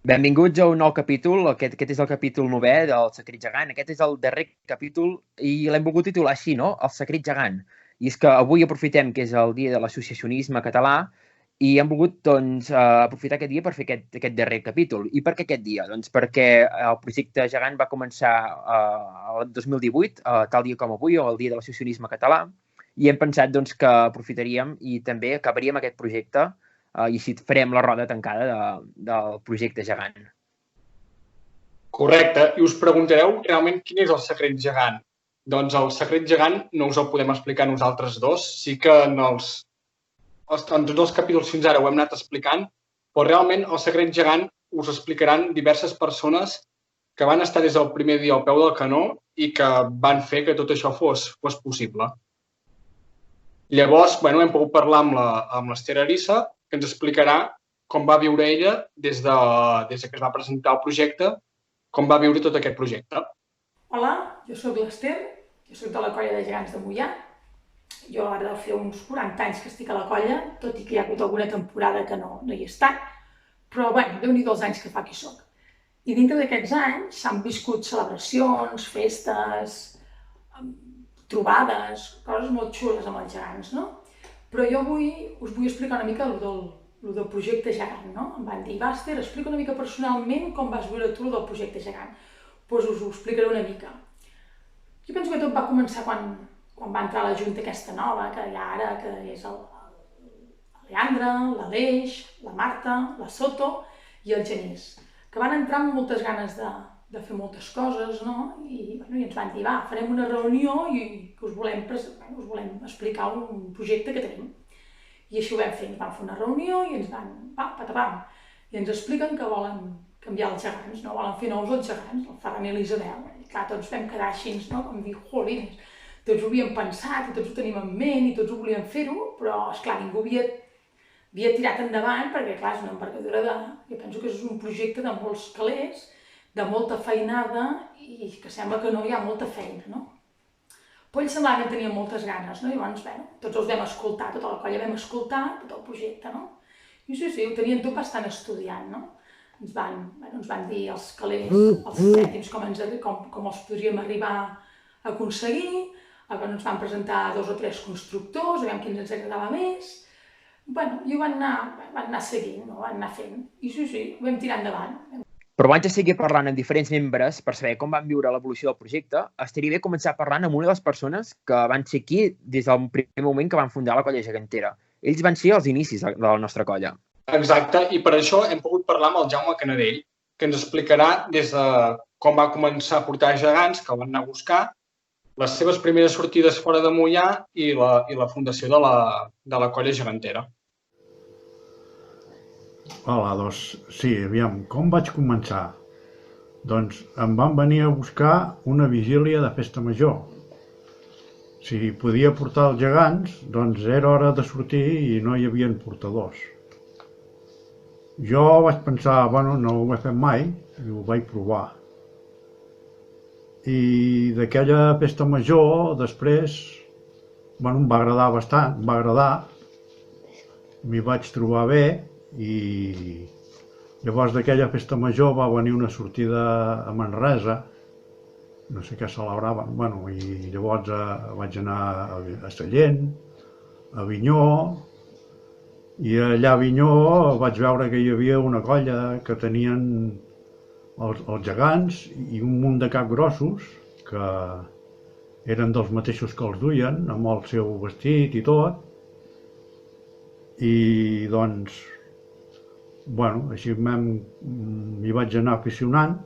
Benvinguts a un nou capítol. Aquest és el capítol 9è del Secret Gegant. Aquest és el darrer capítol i l'hem volgut titular així, no? El Secret Gegant. I és que avui aprofitem que és el dia de l'associacionisme català i hem volgut doncs, aprofitar aquest dia per fer aquest darrer capítol. I per què aquest dia? Doncs perquè el projecte Gegant va començar el 2018, tal dia com avui, o el dia de l'associacionisme català, i hem pensat doncs, que aprofitaríem i també acabaríem aquest projecte i així farem la roda tancada del projecte Gegant. Correcte. I us preguntareu realment quin és el secret gegant. Doncs el secret gegant no us el podem explicar nosaltres dos. Sí que en els dos capítols fins ara ho hem anat explicant, però realment el secret gegant us explicaran diverses persones que van estar des del primer dia al peu del canó i que van fer que tot això fos possible. Llavors, hem pogut parlar amb l'Ester Arissa, que ens explicarà com va viure ella des que es va presentar el projecte, com va viure tot aquest projecte. Hola, jo sóc l'Ester, jo sóc de la colla de gegants de Moià. Jo ara deu fer uns 40 anys que estic a la colla, tot i que hi ha hagut alguna temporada que no hi he estat, però Déu-n'hi-do els anys que fa que hi soc. I dintre d'aquests anys s'han viscut celebracions, festes, trobades, coses molt xules amb els gegants, no? Però jo avui us vull explicar una mica el del projecte Gegant, no? Em van dir, Esther, explica una mica personalment com vas viure tu el del projecte Gegant. Doncs us ho explicaré una mica. Jo penso que tot va començar quan va entrar la junta aquesta nova, que hi ha ara, que és el Leandre, l'Aleix, la Marta, la Soto i el Genís, que van entrar amb moltes ganes de fer moltes coses, no? I ens van dir, farem una reunió i us volem explicar un projecte que tenim. I així ho vam fer, ens van fer una reunió i ens van, patapam, i ens expliquen que volen canviar els gegants, no? Volen fer nous els gegants, el Ferran i l'Isabel. I clar, tots vam quedar així, no? Com dir, jolines, tots ho havíem pensat i tots ho tenim en ment i tots ho volíem fer-ho, però, esclar, ningú havia tirat endavant perquè, clar, és una envergadura jo penso que és un projecte de molts calés, de molta feinada i que sembla que no hi ha molta feina, no? Però ells semblava que tenien moltes ganes, no? I llavors, tots els vam escoltar, tota la colla vam escoltar tot el projecte, no? I sí, ho tenien tot bastant estudiant, no? Ens van dir els calés, els cèntims, com els podríem arribar a aconseguir, ens van presentar 2 o 3 constructors, a veure quin ens agradava més, i ho van anar seguint, ho van anar fent, i sí, ho vam tirar endavant. Però abans de seguir parlant amb diferents membres per saber com van viure l'evolució del projecte, estaria bé començar parlant amb una de les persones que van ser aquí des del primer moment que van fundar la colla gegantera. Ells van ser els inicis de la nostra colla. Exacte, i per això hem pogut parlar amb el Jaume Canadell, que ens explicarà des de com va començar a portar gegants, que el van anar a buscar, les seves primeres sortides fora de Moià i la fundació de la colla gegantera. Hola, doncs sí, aviam, com vaig començar? Doncs em van venir a buscar una vigília de festa major. Si podia portar els gegants, doncs era hora de sortir i no hi havia portadors. Jo vaig pensar, no ho he fet mai, i ho vaig provar. I d'aquella festa major, després, em va agradar bastant, m'hi vaig trobar bé, i llavors d'aquella festa major va venir una sortida a Manresa, no sé què celebraven, i llavors vaig anar a Sallent, a Avinyó, i allà a Avinyó vaig veure que hi havia una colla que tenien els gegants i un munt de capgrossos que eren dels mateixos que els duien, amb el seu vestit i tot, i doncs així m'hi vaig anar aficionant,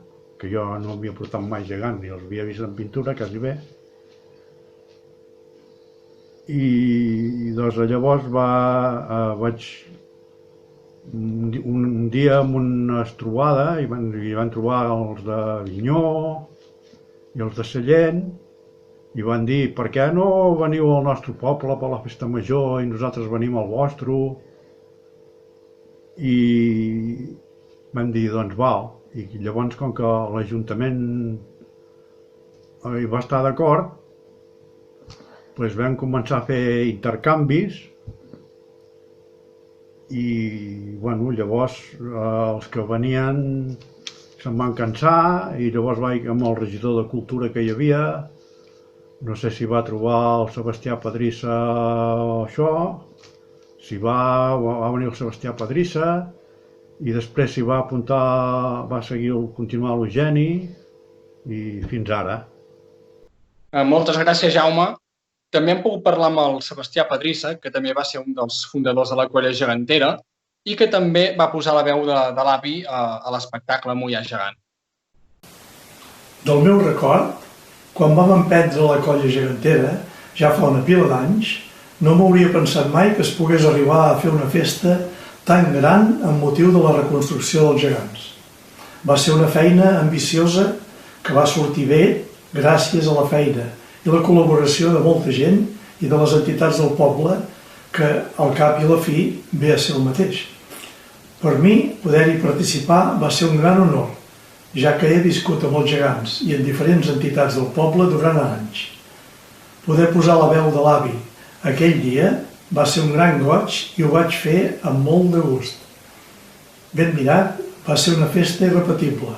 que jo no havia portat mai gegant ni els havia vist en pintura, quasi bé. I doncs llavors vaig un dia amb una trobada i van trobar els d'Avinyó i els de Sallent i van dir, per què no veniu al nostre poble per la festa major i nosaltres venim al vostre? I vam dir, doncs val, i llavors com que l'Ajuntament hi va estar d'acord, doncs vam començar a fer intercanvis i bueno, llavors els que venien se'n van cansar i llavors vaig amb el regidor de cultura que hi havia, no sé si va trobar el Sebastià Padrissa o això, si va venir el Sebastià Padrissa i després s'hi va apuntar, va seguir continuar l'Eugeni i fins ara. Moltes gràcies, Jaume. També hem pogut parlar amb el Sebastià Padrissa, que també va ser un dels fundadors de la Colla Gegantera i que també va posar la veu de l'avi a l'espectacle Moià Gegant. Del meu record, quan vam emprendre la Colla Gegantera, ja fa una pila d'anys, no m'hauria pensat mai que es pogués arribar a fer una festa tan gran amb motiu de la reconstrucció dels gegants. Va ser una feina ambiciosa que va sortir bé gràcies a la feina i la col·laboració de molta gent i de les entitats del poble, que al cap i a la fi ve a ser el mateix. Per mi, poder-hi participar va ser un gran honor, ja que he viscut amb els gegants i en diferents entitats del poble durant anys. Poder posar la veu de l'avi aquell dia va ser un gran goig i ho vaig fer amb molt de gust. Ben mirat, va ser una festa irrepetible.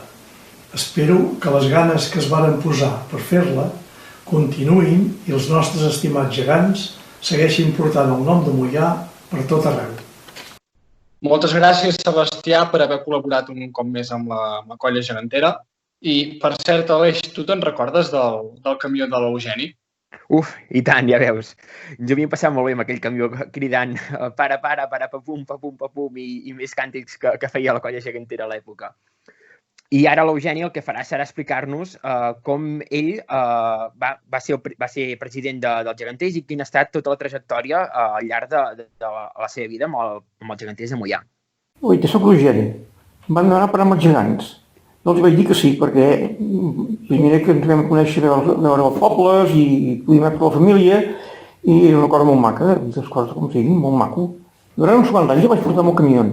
Espero que les ganes que es varen posar per fer-la continuïn i els nostres estimats gegants segueixin portant el nom de Moià per tot arreu. Moltes gràcies, Sebastià, per haver col·laborat un cop més amb la Colla Gegantera. I, per cert, Aleix, tu te'n recordes del camió de l'Eugeni? Uf, i tant, ja veus. Jo m'hi he passat molt bé amb aquell camió cridant para, papum, i més càntics que feia la Colla Gegantera a l'època. I ara l'Eugeni el que farà serà explicar-nos com ell va ser president dels geganters i quina ha estat tota la trajectòria al llarg de la seva vida amb els geganters de Moià. Ui, que soc l'Eugeni. Em van demanar per amb els gegants. Jo els vaig dir que sí, perquè primer que ens vam conèixer a veure els pobles i podíem anar per la família i era una cosa molt maca, les coses com siguin, molt maco. Durant uns quants anys jo vaig portar amb el camió.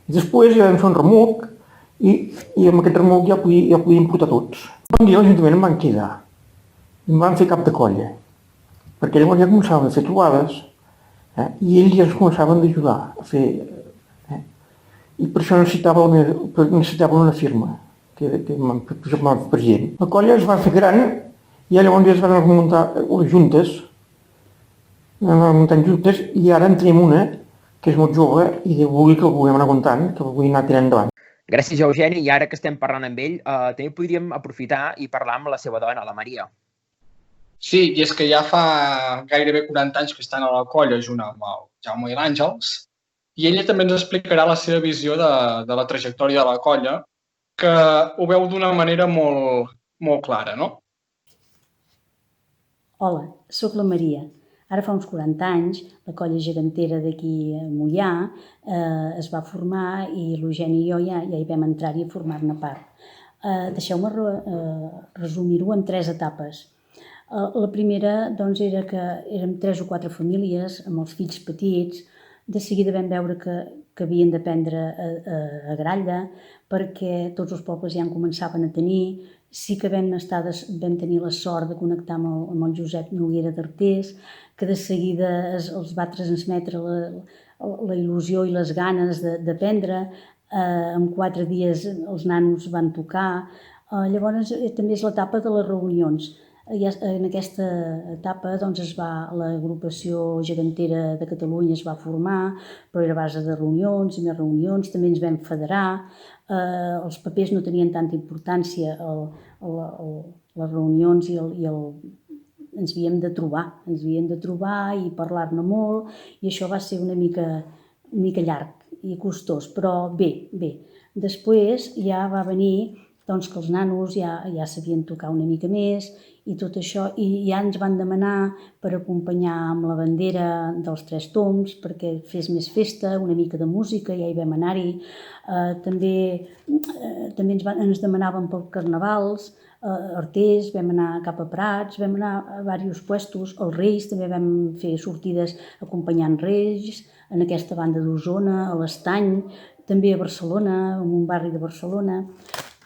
I després ja vam fer un remuc i amb aquest remuc ja podíem portar tots. Un dia l'Ajuntament em van cridar, em van fer cap de colla, perquè llavors ja començaven a fer trobades i ells ja ens començaven a ajudar a fer. I per això necessitava una firma, que m'han fet president. La colla es va fer gran i llavors ja es van muntar les juntes, i ara en tenim una que és molt jove i vulgui que el vulguem anar comptant, que el vulgui anar tirant endavant. Gràcies, Eugeni, i ara que estem parlant amb ell, també podríem aprofitar i parlar amb la seva dona, la Maria. Sí, i és que ja fa gairebé 40 anys que estan a la colla junt amb el Jaume i l'Àngels, i ella també ens explicarà la seva visió de la trajectòria de la colla, que ho veu d'una manera molt clara, no? Hola, sóc la Maria. Ara fa uns 40 anys, la Colla Gegantera d'aquí a Moià es va formar i l'Eugeni i jo ja hi vam entrar-hi a formar-ne part. Deixeu-me resumir-ho en 3 etapes. La primera doncs, era que érem 3 o 4 famílies amb els fills petits. De seguida vam veure que havien de prendre a gralla perquè tots els pobles ja en començaven a tenir. Sí que vam tenir la sort de connectar amb el Josep Noguera d'Artés, que de seguida els va transmetre la il·lusió i les ganes d'aprendre. En 4 dies els nanos van tocar. Llavors també és l'etapa de les reunions. En aquesta etapa l'agrupació gegantera de Catalunya es va formar, però era a base de reunions i més reunions. També ens vam federar. Els papers no tenien tanta importància, les reunions ens havíem de trobar i parlar-ne molt, i això va ser una mica llarg i costós, però bé. Després ja va venir que els nanos ja sabien tocar una mica més i tot això, i ja ens van demanar per acompanyar amb la bandera dels 3 tombs perquè fes més festa, una mica de música, ja hi vam anar-hi. També ens demanaven per carnavals, Artés, vam anar cap a Prats, vam anar a diversos puestos, els Reis, també vam fer sortides acompanyant Reis, en aquesta banda d'Osona, a l'Estany, també a Barcelona, en un barri de Barcelona.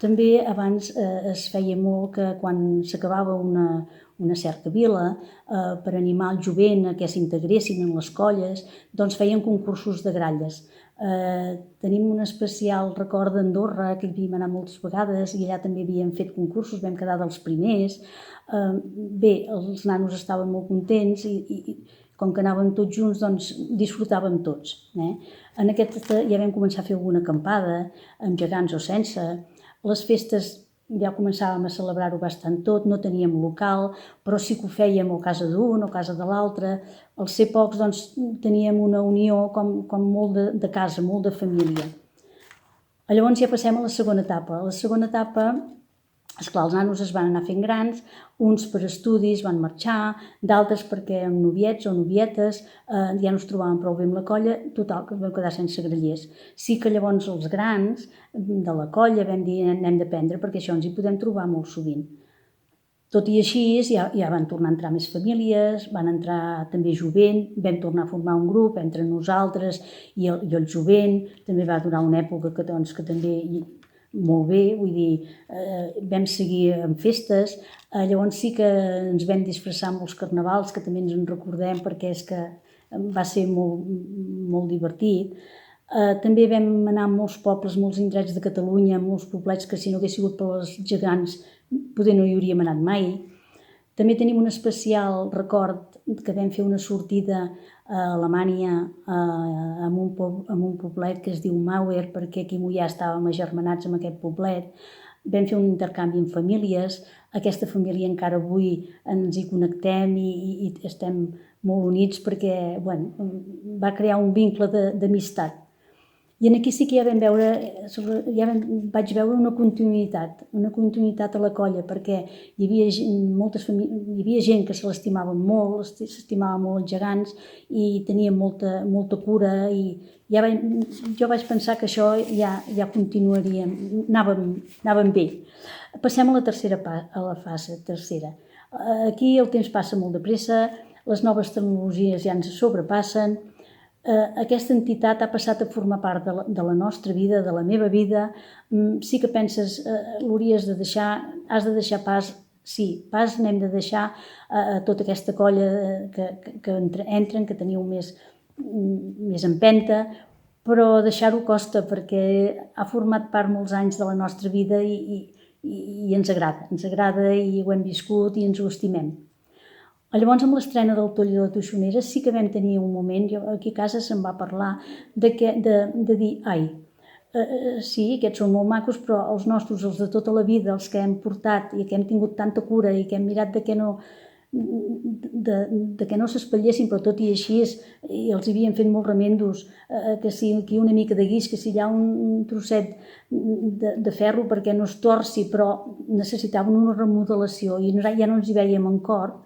També abans es feia molt que quan s'acabava una certa vila, per animar el jovent a que s'integressin en les colles, doncs feien concursos de gralles. Tenim un especial record d'Andorra, que hi havíem anat moltes vegades i allà també havíem fet concursos, vam quedar dels primers. Bé, els nanos estaven molt contents i com que anàvem tots junts, doncs disfrutàvem tots. En aquesta ja vam començar a fer alguna acampada, amb gegants o sense. Les festes ja començàvem a celebrar-ho bastant tot, no teníem local, però sí que ho fèiem o a casa d'un o a casa de l'altre. Al ser pocs, doncs, teníem una unió com molt de casa, molt de família. Llavors ja passem a la segona etapa. A la segona etapa, esclar, els nanos es van anar fent grans, uns per estudis van marxar, d'altres perquè amb noviets o novietes ja no es trobaven prou bé amb la colla, total, que vam quedar sense grallers. Sí que llavors els grans de la colla vam dir n'hem d'aprendre perquè això ens hi podem trobar molt sovint. Tot i així, ja van tornar a entrar més famílies, van entrar també jovent, vam tornar a formar un grup entre nosaltres i el jovent, també va durar una època que també molt bé, vull dir, vam seguir amb festes, llavors sí que ens vam disfressar amb els carnavals, que també ens en recordem perquè és que va ser molt divertit. També vam anar a molts pobles, molts indrets de Catalunya, molts poblets que si no hagués sigut per les gegants potser no hi hauríem anat mai. També tenim un especial record que vam fer una sortida a Alemanya amb un poblet que es diu Mauer, perquè aquí a Moià estàvem agermanats amb aquest poblet. Vam fer un intercanvi amb famílies. Aquesta família encara avui ens hi connectem i estem molt units perquè va crear un vincle d'amistat. I aquí sí que ja vaig veure una continuïtat a la colla, perquè hi havia gent que se l'estimava molt, s'estimava molt els gegants i tenia molta cura i jo vaig pensar que això ja continuaria, anàvem bé. Passem a la fase tercera. Aquí el temps passa molt de pressa, les noves tecnologies ja ens sobrepassen. Aquesta entitat ha passat a formar part de la nostra vida, de la meva vida. Sí que penses, l'hauries de deixar, has de deixar pas, sí, pas n'hem de deixar a tota aquesta colla que entren, que teniu més empenta, però deixar-ho costa perquè ha format part molts anys de la nostra vida i ens agrada i ho hem viscut i ens ho estimem. Llavors, amb l'estrena del Toll i la Toixonera sí que vam tenir un moment, aquí a casa se'n va parlar, de dir, sí, aquests són molt macos, però els nostres, els de tota la vida, els que hem portat i que hem tingut tanta cura i que hem mirat de que no s'espatllessin, però tot i així els havien fet molts remendos, que si aquí una mica de guix, que si hi ha un trosset de ferro perquè no es torci, però necessitaven una remodelació i ja no ens hi vèiem en cor.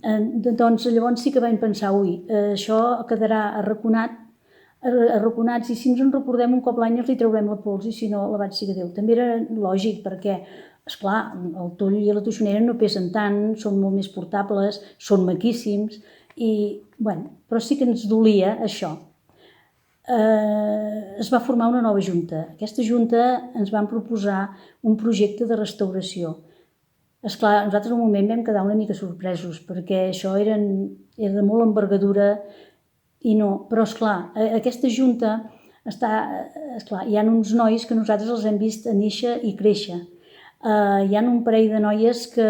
Doncs llavors sí que vam pensar, això quedarà arraconats i si ens en recordem un cop l'any els hi traurem la pols i si no la vaig siga Déu. També era lògic perquè, esclar, el Toll i la Toixonera no pesen tant, són molt més portables, són maquíssims però sí que ens dolia això. Es va formar una nova junta. Aquesta junta ens van proposar un projecte de restauració. Esclar, nosaltres al moment vam quedar una mica sorpresos perquè això era de molt envergadura i no, però esclar, aquesta junta hi ha uns nois que nosaltres els hem vist néixer i créixer. Hi ha un parell de noies que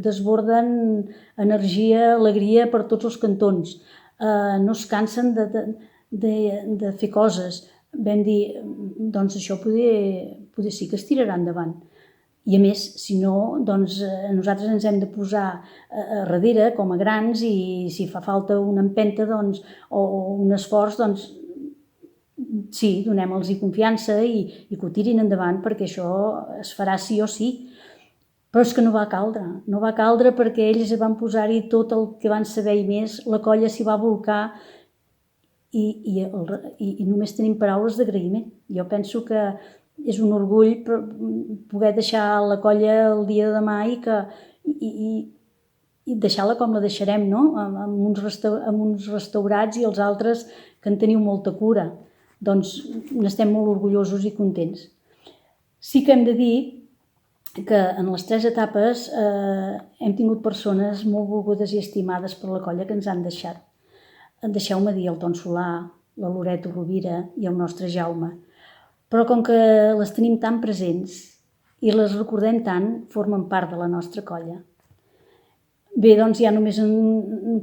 desborden energia, alegria per tots els cantons. No es cansen de fer coses. Vam dir, doncs això poder sí que es tirarà endavant. I a més, si no, doncs nosaltres ens hem de posar a darrere com a grans i si fa falta una empenta o un esforç, doncs sí, donem-los confiança i que ho tirin endavant perquè això es farà sí o sí. Però és que no va caldre perquè ells van posar-hi tot el que van saber i més, la colla s'hi va volcar i només tenim paraules d'agraïment. Jo penso que és un orgull poder deixar la colla el dia de demà i deixar-la com la deixarem, no? Amb uns restaurats i els altres que en teniu molta cura. Doncs n'estem molt orgullosos i contents. Sí que hem de dir que en les 3 etapes hem tingut persones molt volgudes i estimades per la colla que ens han deixat. Deixeu-me dir el Ton Solà, la Loreto Rovira i el nostre Jaume. Però com que les tenim tan presents i les recordem tant, formen part de la nostra colla. Bé, doncs ja només hem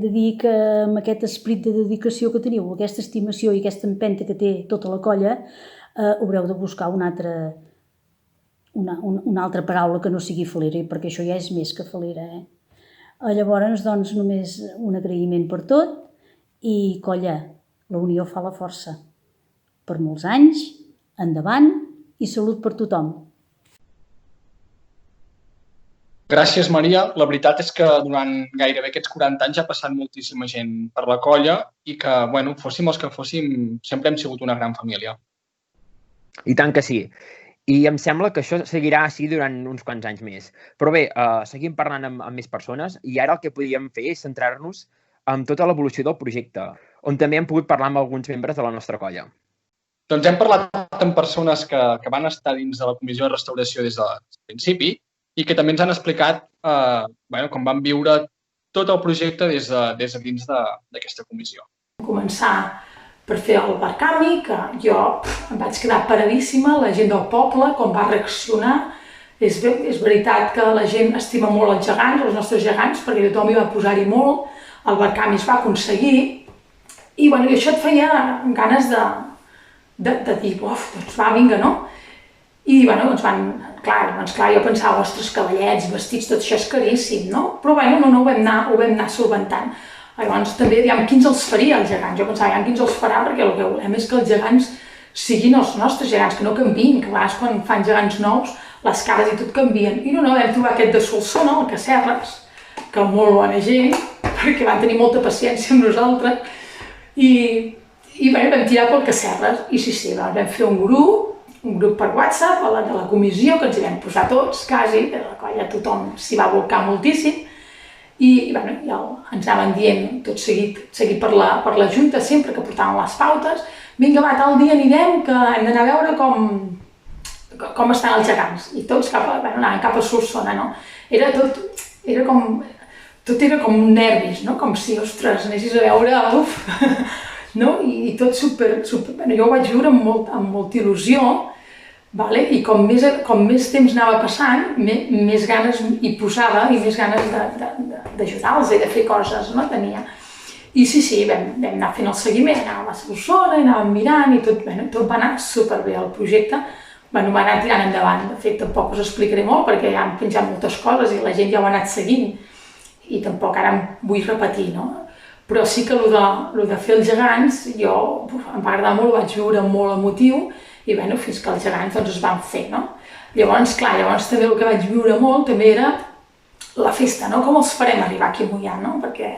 de dir que amb aquest esperit de dedicació que teniu, aquesta estimació i aquesta empenta que té tota la colla, haureu de buscar una altra paraula que no sigui falera, perquè això ja és més que falera. Llavors, doncs, només un agraïment per tot i, colla, la unió fa la força. Per molts anys, endavant i salut per tothom. Gràcies, Maria. La veritat és que durant gairebé aquests 40 anys ha passat moltíssima gent per la colla i que, bueno, fóssim els que fóssim, sempre hem sigut una gran família. I tant que sí. I em sembla que això seguirà així durant uns quants anys més. Però bé, seguim parlant amb més persones i ara el que podríem fer és centrar-nos en tota l'evolució del projecte, on també hem pogut parlar amb alguns membres de la nostra colla. Doncs hem parlat amb persones que van estar dins de la Comissió de Restauració des del principi i que també ens han explicat com van viure tot el projecte des de dins d'aquesta comissió. Vam començar per fer el barcami, que jo em vaig quedar paradíssima, la gent del poble, com va reaccionar. És veritat que la gent estima molt els gegants, els nostres gegants, perquè tothom hi va posar-hi molt, el barcami es va aconseguir, i això et feia ganes de dir, doncs va, vinga, no? I clar, jo pensava, ostres, cavallets, vestits, tot això és caríssim, no? Però no, ho vam anar solventant. Llavors també, quins els faria els gegants? Jo pensava, quins els farà, perquè el que volem és que els gegants siguin els nostres gegants, que no canviïn, que a vegades quan fan gegants nous, les cares i tot canvien. I no, vam trobar aquest de Solsona, el Casserres, que molt bona gent, perquè van tenir molta paciència amb nosaltres, i vam tirar pel Casserres. I sí, vam fer un grup per WhatsApp, de la comissió, que ens hi vam posar tots, quasi, de la colla tothom s'hi va volcar moltíssim, i ja ens anaven dient tot seguit per la Junta, sempre que portaven les pautes, vinga, va, tal dia anirem, que hem d'anar a veure com estan els gegants. I tots anaven cap a Solsona, no? Tot era com nervis, no? Com si, ostres, anessis a veure, no? I tot super... Jo ho vaig viure amb molta il·lusió, i com més temps anava passant, més ganes hi posava i més ganes d'ajudar-los i de fer coses, no? Tenia. I sí, vam anar fent el seguiment, anàvem a Solsona, anàvem mirant i tot va anar superbé. El projecte va anar tirant endavant. De fet, tampoc us explicaré molt perquè ja han penjat moltes coses i la gent ja ho ha anat seguint i tampoc ara em vull repetir, no? Però sí que el de fer els gegants, em va agradar molt, ho vaig viure molt emotiu i fins que els gegants es van fer, no? Llavors també el que vaig viure molt també era la festa, no? Com els farem arribar aquí a Moià, no? Perquè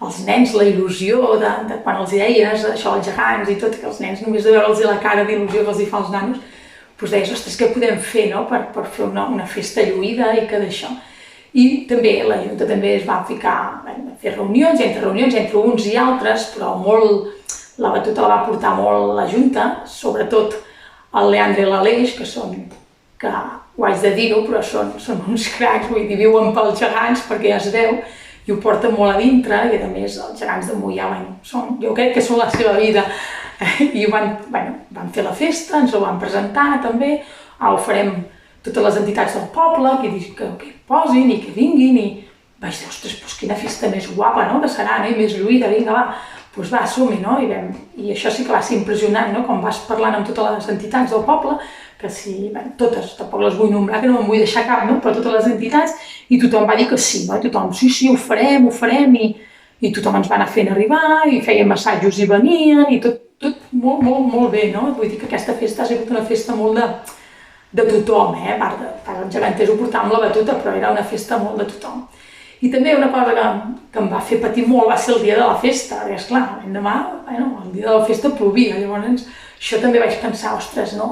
els nens, la il·lusió de quan els deies això als gegants i tot, que els nens només de veure'ls la cara d'il·lusió que els hi fa als nanos, doncs deies, ostres, què podem fer, no? Per fer una festa lluïda i que d'això. I també la Junta també es va ficar a fer reunions entre uns i altres, però la batuta la va portar molt la Junta, sobretot el Leandre i l'Aleix, que ho haig de dir-ho, però són uns cracs, vull dir, viuen pels gegants perquè ja es veu, i ho porten molt a dintre, i a més els gegants de Moià, jo crec que són la seva vida. I van fer la festa, ens ho van presentar també, ho farem totes les entitats del poble, que posin i que vinguin, i vaig dir, ostres, quina festa més guapa, no?, que serà, i més lluïda, vinga, va, som-hi, no? I això sí que va ser impressionant, no?, com vas parlant amb totes les entitats del poble, que sí, totes, tampoc les vull nombrar, que no me'n vull deixar cap, no?, però totes les entitats, i tothom va dir que sí, no?, tothom, sí, ho farem, i tothom ens va anar fent arribar, i feien assajos i venien, i tot molt bé, no? Vull dir que aquesta festa ha sigut una festa molt de tothom, a part dels geganters ho portàvem la batuta, però era una festa molt de tothom. I també una cosa que em va fer patir molt va ser el dia de la festa, perquè esclar, l'endemà, el dia de la festa plovia, llavors això també vaig pensar, ostres, no?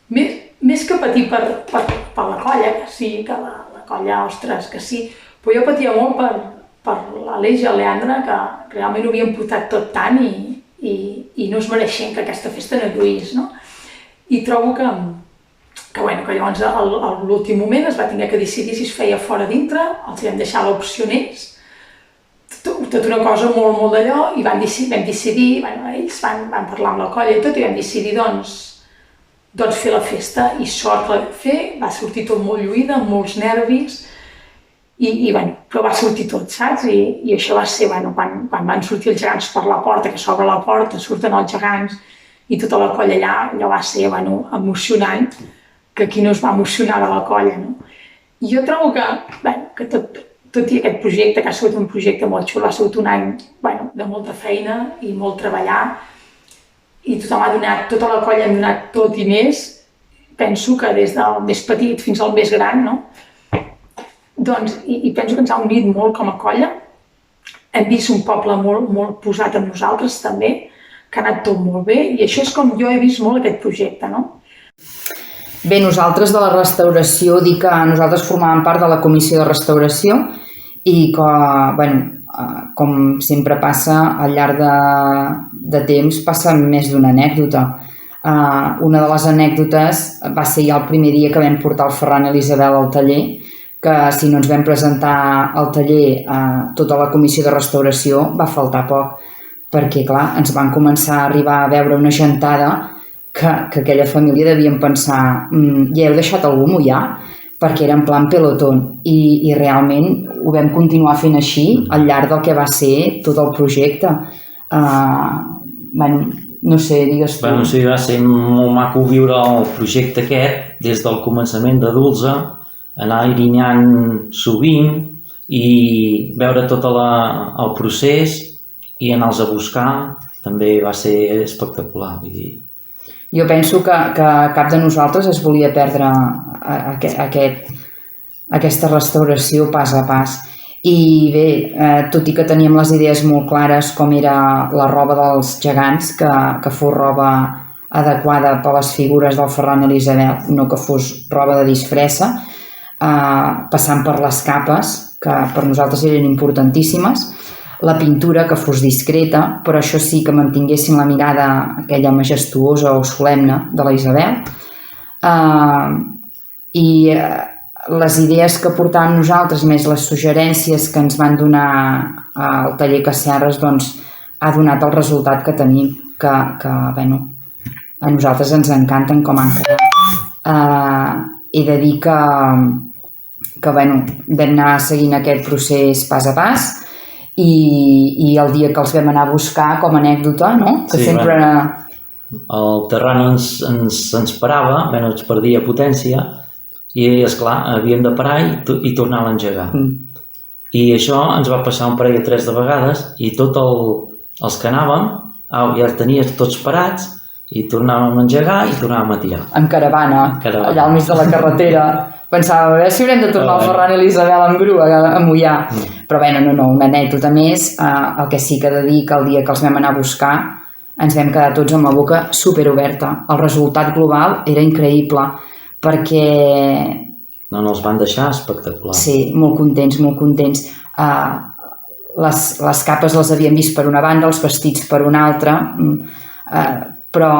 Més que patir per la colla, que sí, que la colla, ostres, que sí, però jo patia molt per l'Aleix i el Leandre, que realment ho havien portat tot tant i no es mereixen que aquesta festa no lluís, no? I trobo que que llavors a l'últim moment es va tenir que decidir si es feia fora dintre, els vam deixar l'opció a ells, tota una cosa molt, molt d'allò, i vam decidir, ells van parlar amb la colla i tot, i vam decidir, doncs fer la festa, i sort la vam fer, va sortir tot molt lluïda, amb molts nervis, però va sortir tot, saps? I això va ser, quan van sortir els gegants per la porta, que s'obre la porta, surten els gegants, i tota la colla allò va ser, emocionant, que qui no es va emocionar de la colla, no? I jo trobo que tot i aquest projecte, que ha sigut un projecte molt xulo, ha sigut un any de molta feina i molt treballar, i tothom ha donat, tota la colla ha donat tot i més, penso que des del més petit fins al més gran, no? Doncs, i penso que ens ha unit molt com a colla, hem vist un poble molt posat amb nosaltres també, que ha anat tot molt bé, i això és com jo he vist molt aquest projecte, no? Bé, nosaltres de la restauració, dic que nosaltres formàvem part de la comissió de restauració i que, com sempre passa, al llarg de temps passa més d'una anècdota. Una de les anècdotes va ser ja el primer dia que vam portar el Ferran i l'Isabel al taller, que si no ens vam presentar al taller tota la comissió de restauració va faltar poc, perquè clar, ens van començar a arribar a veure una gentada que aquella família devien pensar ja heu deixat algú mullar? Perquè era en plan pelotón, i realment ho vam continuar fent així al llarg del que va ser tot el projecte. No sé, digues tu. Sí, va ser molt maco viure el projecte aquest des del començament de Dulce, anar irinyant sovint i veure tot el procés i anar-los a buscar també va ser espectacular. Vull dir. Jo penso que cap de nosaltres es volia perdre aquesta restauració pas a pas. I bé, tot i que teníem les idees molt clares com era la roba dels gegants, que fos roba adequada per les figures del Ferran i l'Isabel, no que fos roba de disfressa, passant per les capes, que per nosaltres eren importantíssimes, la pintura que fos discreta, però això sí que mantinguessin la mirada aquella majestuosa o solemne de la Isabel. I les idees que portàvem nosaltres, més les suggerències que ens van donar al taller Casserres, doncs ha donat el resultat que tenim, que a nosaltres ens encanten com han quedat. He de dir que vam anar seguint aquest procés pas a pas, i el dia que els vam anar a buscar com a anècdota, no? Que sí, sempre... El terreny ens parava, ens perdia potència i, esclar, havíem de parar i tornar a engegar. I això ens va passar un parell o tres de vegades i tots els que anàvem ja els tenies tots parats i tornàvem a engegar i tornàvem a tirar. En caravana, allà al mig de la carretera. Pensava, a veure si haurem de tornar el Ferran i l'Isabel en grua a mullar. Però no, una anècdota més. El que sí que he de dir que el dia que els vam anar a buscar ens vam quedar tots amb la boca superoberta. El resultat global era increïble perquè... No, els van deixar espectacular. Sí, molt contents, molt contents. Les capes les havíem vist per una banda, els vestits per una altra, però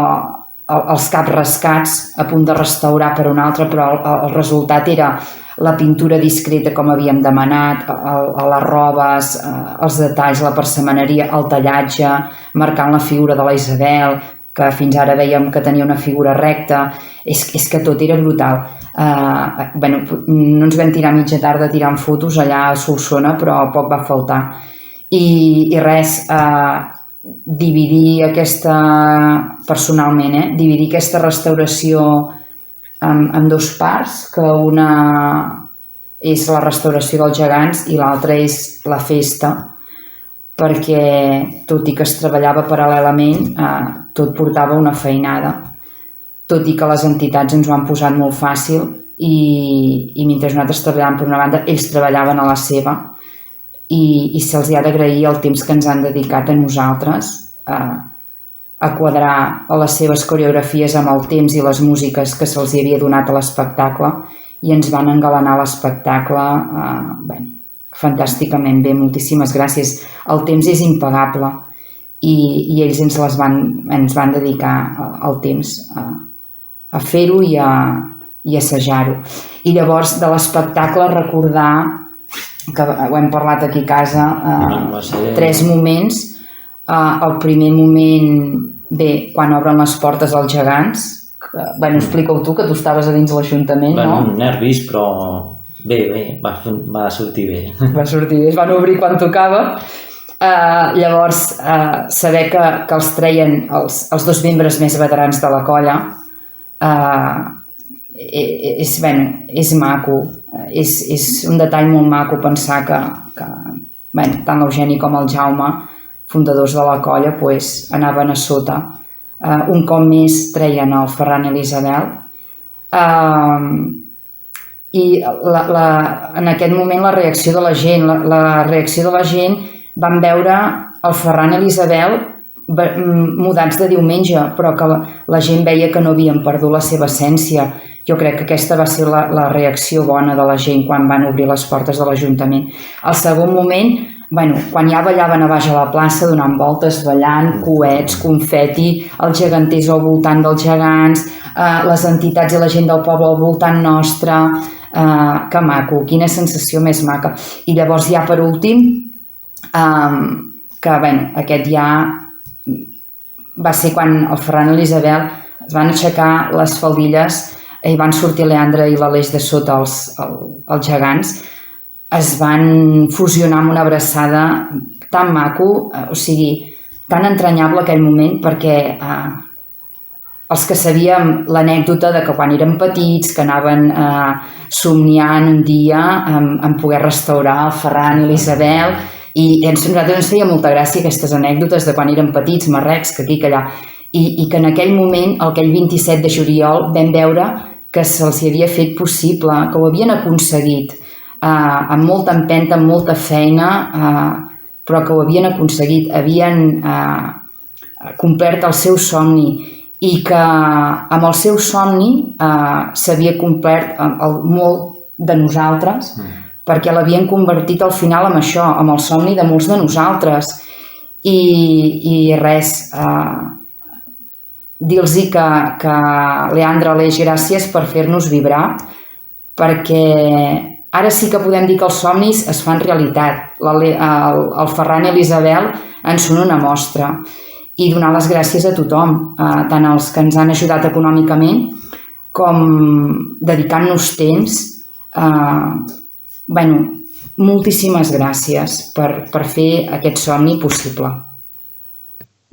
els caps rascats a punt de restaurar per una altra, però el resultat era la pintura discreta com havíem demanat, les robes, els detalls, la persemaneria, el tallatge, marcant la figura de la Isabel, que fins ara veiem que tenia una figura recta. És que tot era brutal. No ens vam tirar mitja tarda tirant fotos allà a Solsona, però poc va faltar. I res... dividir aquesta restauració en dues parts, que una és la restauració dels gegants i l'altra és la festa, perquè tot i que es treballava paral·lelament, tot portava una feinada, tot i que les entitats ens ho han posat molt fàcil i mentre nosaltres treballàvem per una banda, ells treballaven a la seva, i se'ls ha d'agrair el temps que ens han dedicat a nosaltres a quadrar les seves coreografies amb el temps i les músiques que se'ls havia donat a l'espectacle i ens van engalanar l'espectacle fantàsticament bé, moltíssimes gràcies. El temps és impagable i ells ens van dedicar el temps a fer-ho i i assajar-ho. I llavors de l'espectacle recordar, que ho hem parlat aquí a casa, 3 moments. El primer moment, bé, quan obren les portes als gegants, bueno, explica-ho tu, que tu estaves a dins l'Ajuntament, no? Bueno, nervis, però bé, va sortir bé. Va sortir bé, es van obrir quan tocava. Llavors, saber que els treien els 2 membres més veterans de la colla és maco. És un detall molt maco pensar que tant l'Eugeni com el Jaume, fundadors de la colla, anaven a sota. Un cop més treien el Ferran i l'Isabel. I en aquest moment la reacció de la gent, van veure el Ferran i l'Isabel mudats de diumenge, però que la gent veia que no havien perdut la seva essència. Jo crec que aquesta va ser la reacció bona de la gent quan van obrir les portes de l'Ajuntament. El segon moment, quan ja ballaven a baix a la plaça, donant voltes, ballant, coets, confeti, els geganters al voltant dels gegants, les entitats i la gent del poble al voltant nostre, que maco, quina sensació més maca. I llavors ja per últim, que aquest ja va ser quan el Ferran i l'Isabel es van aixecar les faldilles i van sortir Leandre i l'Aleix de sota els gegants, es van fusionar amb una abraçada tan maco, o sigui, tan entranyable aquell moment, perquè els que sabíem l'anècdota de que quan érem petits, que anaven somniant un dia en poder restaurar el Ferran i l'Isabel, i a nosaltres ens feia molta gràcia aquestes anècdotes de quan érem petits, marrecs, que aquí, que allà, i que en aquell moment, aquell 27 de juliol, vam veure que se'ls havia fet possible, que ho havien aconseguit, amb molta empenta, amb molta feina, però que ho havien aconseguit, havien complert el seu somni i que amb el seu somni s'havia complert molt de nosaltres, perquè l'havien convertit al final en això, en el somni de molts de nosaltres. I res, dir-los que Leandre, Aleix, gràcies per fer-nos vibrar, perquè ara sí que podem dir que els somnis es fan realitat. El Ferran i l'Isabel en són una mostra. I donar les gràcies a tothom, tant als que ens han ajudat econòmicament com dedicant-nos temps. Moltíssimes gràcies per fer aquest somni possible.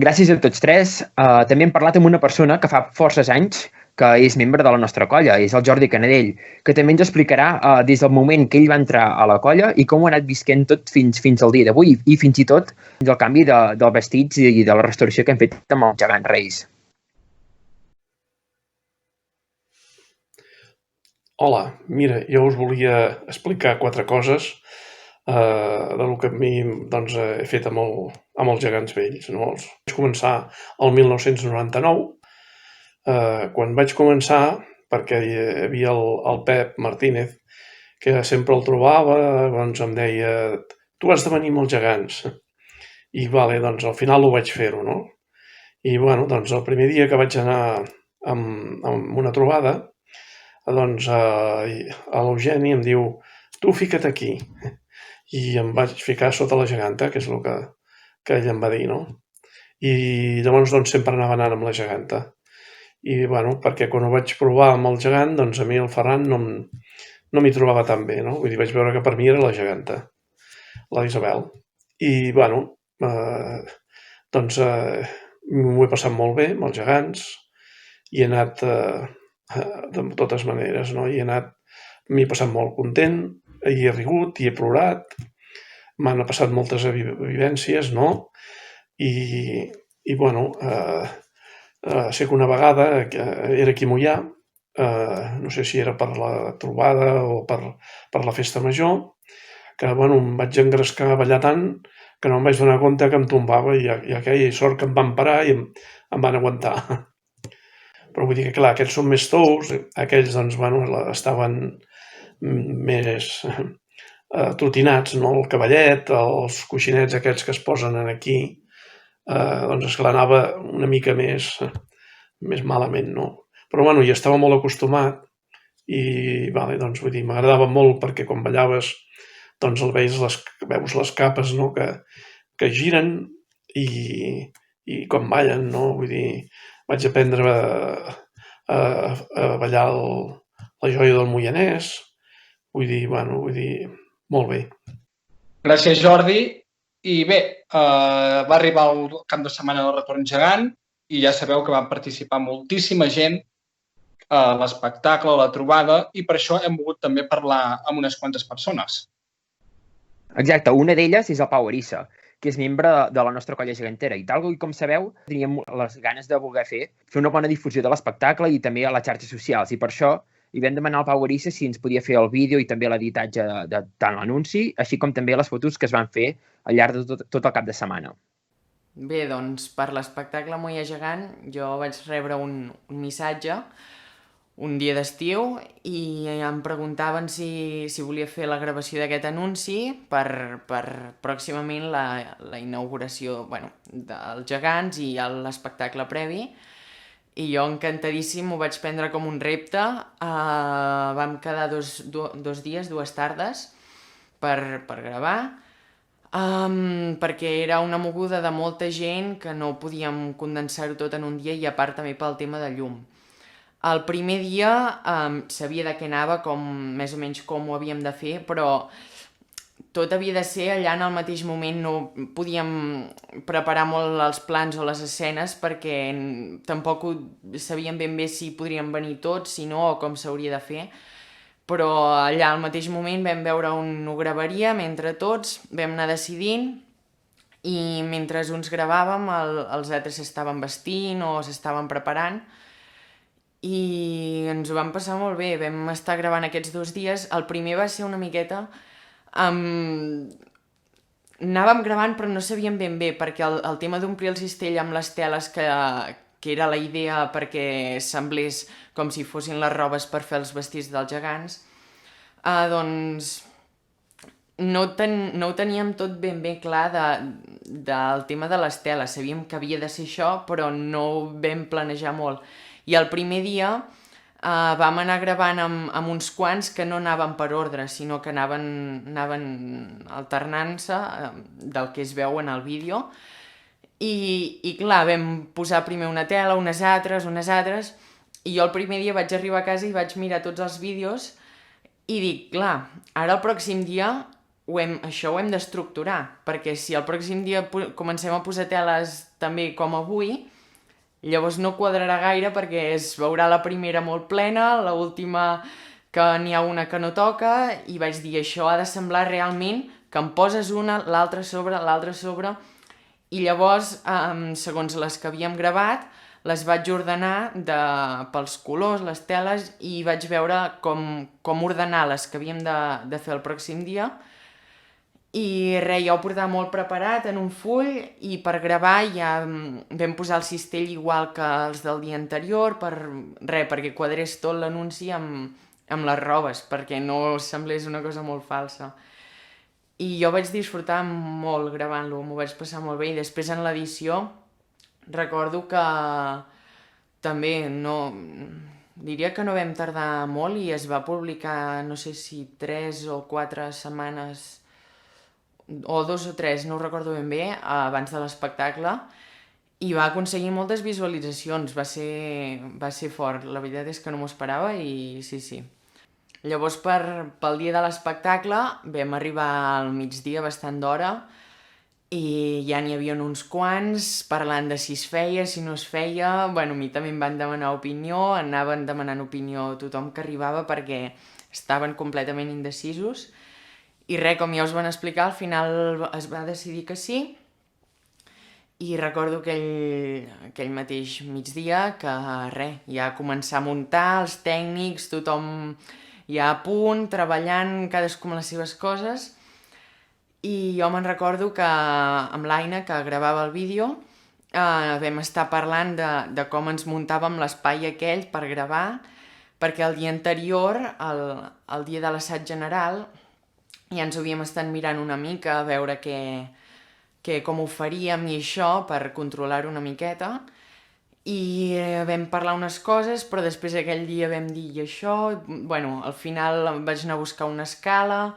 Gràcies a tots 3. També hem parlat amb una persona que fa forces anys que és membre de la nostra colla, és el Jordi Canadell, que també ens explicarà des del moment que ell va entrar a la colla i com ho ha anat visquent tot fins al dia d'avui i fins i tot el canvi del vestits i de la restauració que hem fet amb els gegants reis. Hola, mira, jo us volia explicar 4 coses del que a mi he fet amb els gegants vells. Vaig començar el 1999, quan vaig començar, perquè hi havia el Pep Martínez, que sempre el trobava, doncs em deia, tu has de venir amb els gegants. I al final ho vaig fer-ho, no? I el primer dia que vaig anar amb una trobada, l'Eugeni em diu, tu fica't aquí. I em vaig ficar sota la geganta, que és el que ell em va dir, no? I llavors sempre anava anant amb la geganta. I perquè quan ho vaig provar amb el gegant, a mi el Ferran no m'hi trobava tan bé, no? Vull dir, vaig veure que per mi era la geganta, la Isabel. I m'ho he passat molt bé amb els gegants i he anat de totes maneres, no? M'hi he passat molt content, hi he rigut, hi he plorat, m'han passat moltes vivències, no? Sé que una vegada era aquí a Moià, no sé si era per la trobada o per la festa major, que em vaig engrescar a ballar tant que no em vaig donar compte que em tombava i aquella sort que em van parar i em van aguantar. Però vull dir que, clar, aquests són més tous, aquells, estaven més trotinats, no? El cavallet, els coixinets aquests que es posen aquí, esclar, anava una mica més malament, no? Però hi estava molt acostumat i doncs, vull dir, m'agradava molt perquè quan ballaves doncs veus les capes, no?, que giren i quan ballen, no? Vull dir, vaig aprendre a ballar la joia del Moianès, vull dir, molt bé. Gràcies, Jordi. I bé, va arribar el cap de setmana del Retorn Gegant i ja sabeu que va participar moltíssima gent a l'espectacle, a la trobada, i per això hem volgut també parlar amb unes quantes persones. Exacte, una d'elles és el Pau Arissa, que és membre de la nostra colla gegantera. I tal com sabeu, teníem les ganes de voler fer una bona difusió de l'espectacle i també a les xarxes socials. I per això li vam demanar al Pau Arissa si ens podia fer el vídeo i també l'editatge de tant l'anunci, així com també les fotos que es van fer al llarg de tot el cap de setmana. Bé, doncs, per l'espectacle Moia Gegant jo vaig rebre un missatge un dia d'estiu i em preguntaven si volia fer la gravació d'aquest anunci per pròximament la inauguració dels gegants i l'espectacle previ. I jo encantadíssim ho vaig prendre com un repte. Vam quedar dos dies, 2 tardes per gravar, perquè era una moguda de molta gent que no podíem condensar-ho tot en un dia i a part també pel tema de llum. El primer dia sabia de què anava, més o menys com ho havíem de fer, però tot havia de ser allà en el mateix moment, no podíem preparar molt els plans o les escenes perquè tampoc sabíem ben bé si podríem venir tots, si no, o com s'hauria de fer. Però allà al mateix moment vam veure on ho gravaríem entre tots, vam anar decidint i mentre uns gravàvem els altres s'estaven vestint o s'estaven preparant i ens ho vam passar molt bé. Vam estar gravant aquests 2 dies. El primer va ser una miqueta... Anàvem gravant però no sabíem ben bé perquè el tema d'omplir el cistell amb les teles que era la idea perquè semblés com si fossin les robes per fer els vestits dels gegants, doncs no ho teníem tot ben bé clar del tema de les teles. Sabíem que havia de ser això però no ho vam planejar molt. I el primer dia vam anar gravant amb uns quants que no anaven per ordre, sinó que anaven alternant-se del que es veu en el vídeo. I clar, vam posar primer una tela, unes altres, i jo el primer dia vaig arribar a casa i vaig mirar tots els vídeos i dic, clar, ara el pròxim dia això ho hem d'estructurar, perquè si el pròxim dia comencem a posar teles també com avui, llavors no quadrarà gaire perquè es veurà la primera molt plena, l'última que n'hi ha una que no toca, i vaig dir, això ha de semblar realment que em poses una, l'altra a sobre, i llavors, segons les que havíem gravat, les vaig ordenar pels colors, les teles, i vaig veure com ordenar les que havíem de fer el pròxim dia. I res, ja ho portava molt preparat en un full i per gravar ja vam posar el cistell igual que els del dia anterior perquè quadrés tot l'anunci amb les robes, perquè no semblés una cosa molt falsa. I jo vaig disfrutar molt gravant-lo, m'ho vaig passar molt bé i després en l'edició recordo que també diria que no vam tardar molt i es va publicar no sé si 3 o 4 setmanes o 2 o 3, no ho recordo ben bé, abans de l'espectacle, i va aconseguir moltes visualitzacions, va ser fort, la veritat és que no m'ho esperava i sí. Llavors pel dia de l'espectacle vam arribar al migdia bastant d'hora i ja n'hi havia uns quants parlant de si es feia, si no es feia, a mi també em van demanar opinió, anaven demanant opinió a tothom que arribava perquè estaven completament indecisos. I res, com ja us van explicar, al final es va decidir que sí i recordo aquell mateix migdia que res, ja començar a muntar, els tècnics, tothom ja a punt, treballant, cadascú amb les seves coses, i jo me'n recordo que amb l'Aina, que gravava el vídeo, vam estar parlant de com ens muntàvem l'espai aquell per gravar, perquè el dia anterior, el dia de l'assaig general, ja ens ho havíem estat mirant una mica a veure com ho faríem i això per controlar-ho una miqueta i vam parlar unes coses, però després aquell dia vam dir i això, bueno, al final vaig anar a buscar una escala,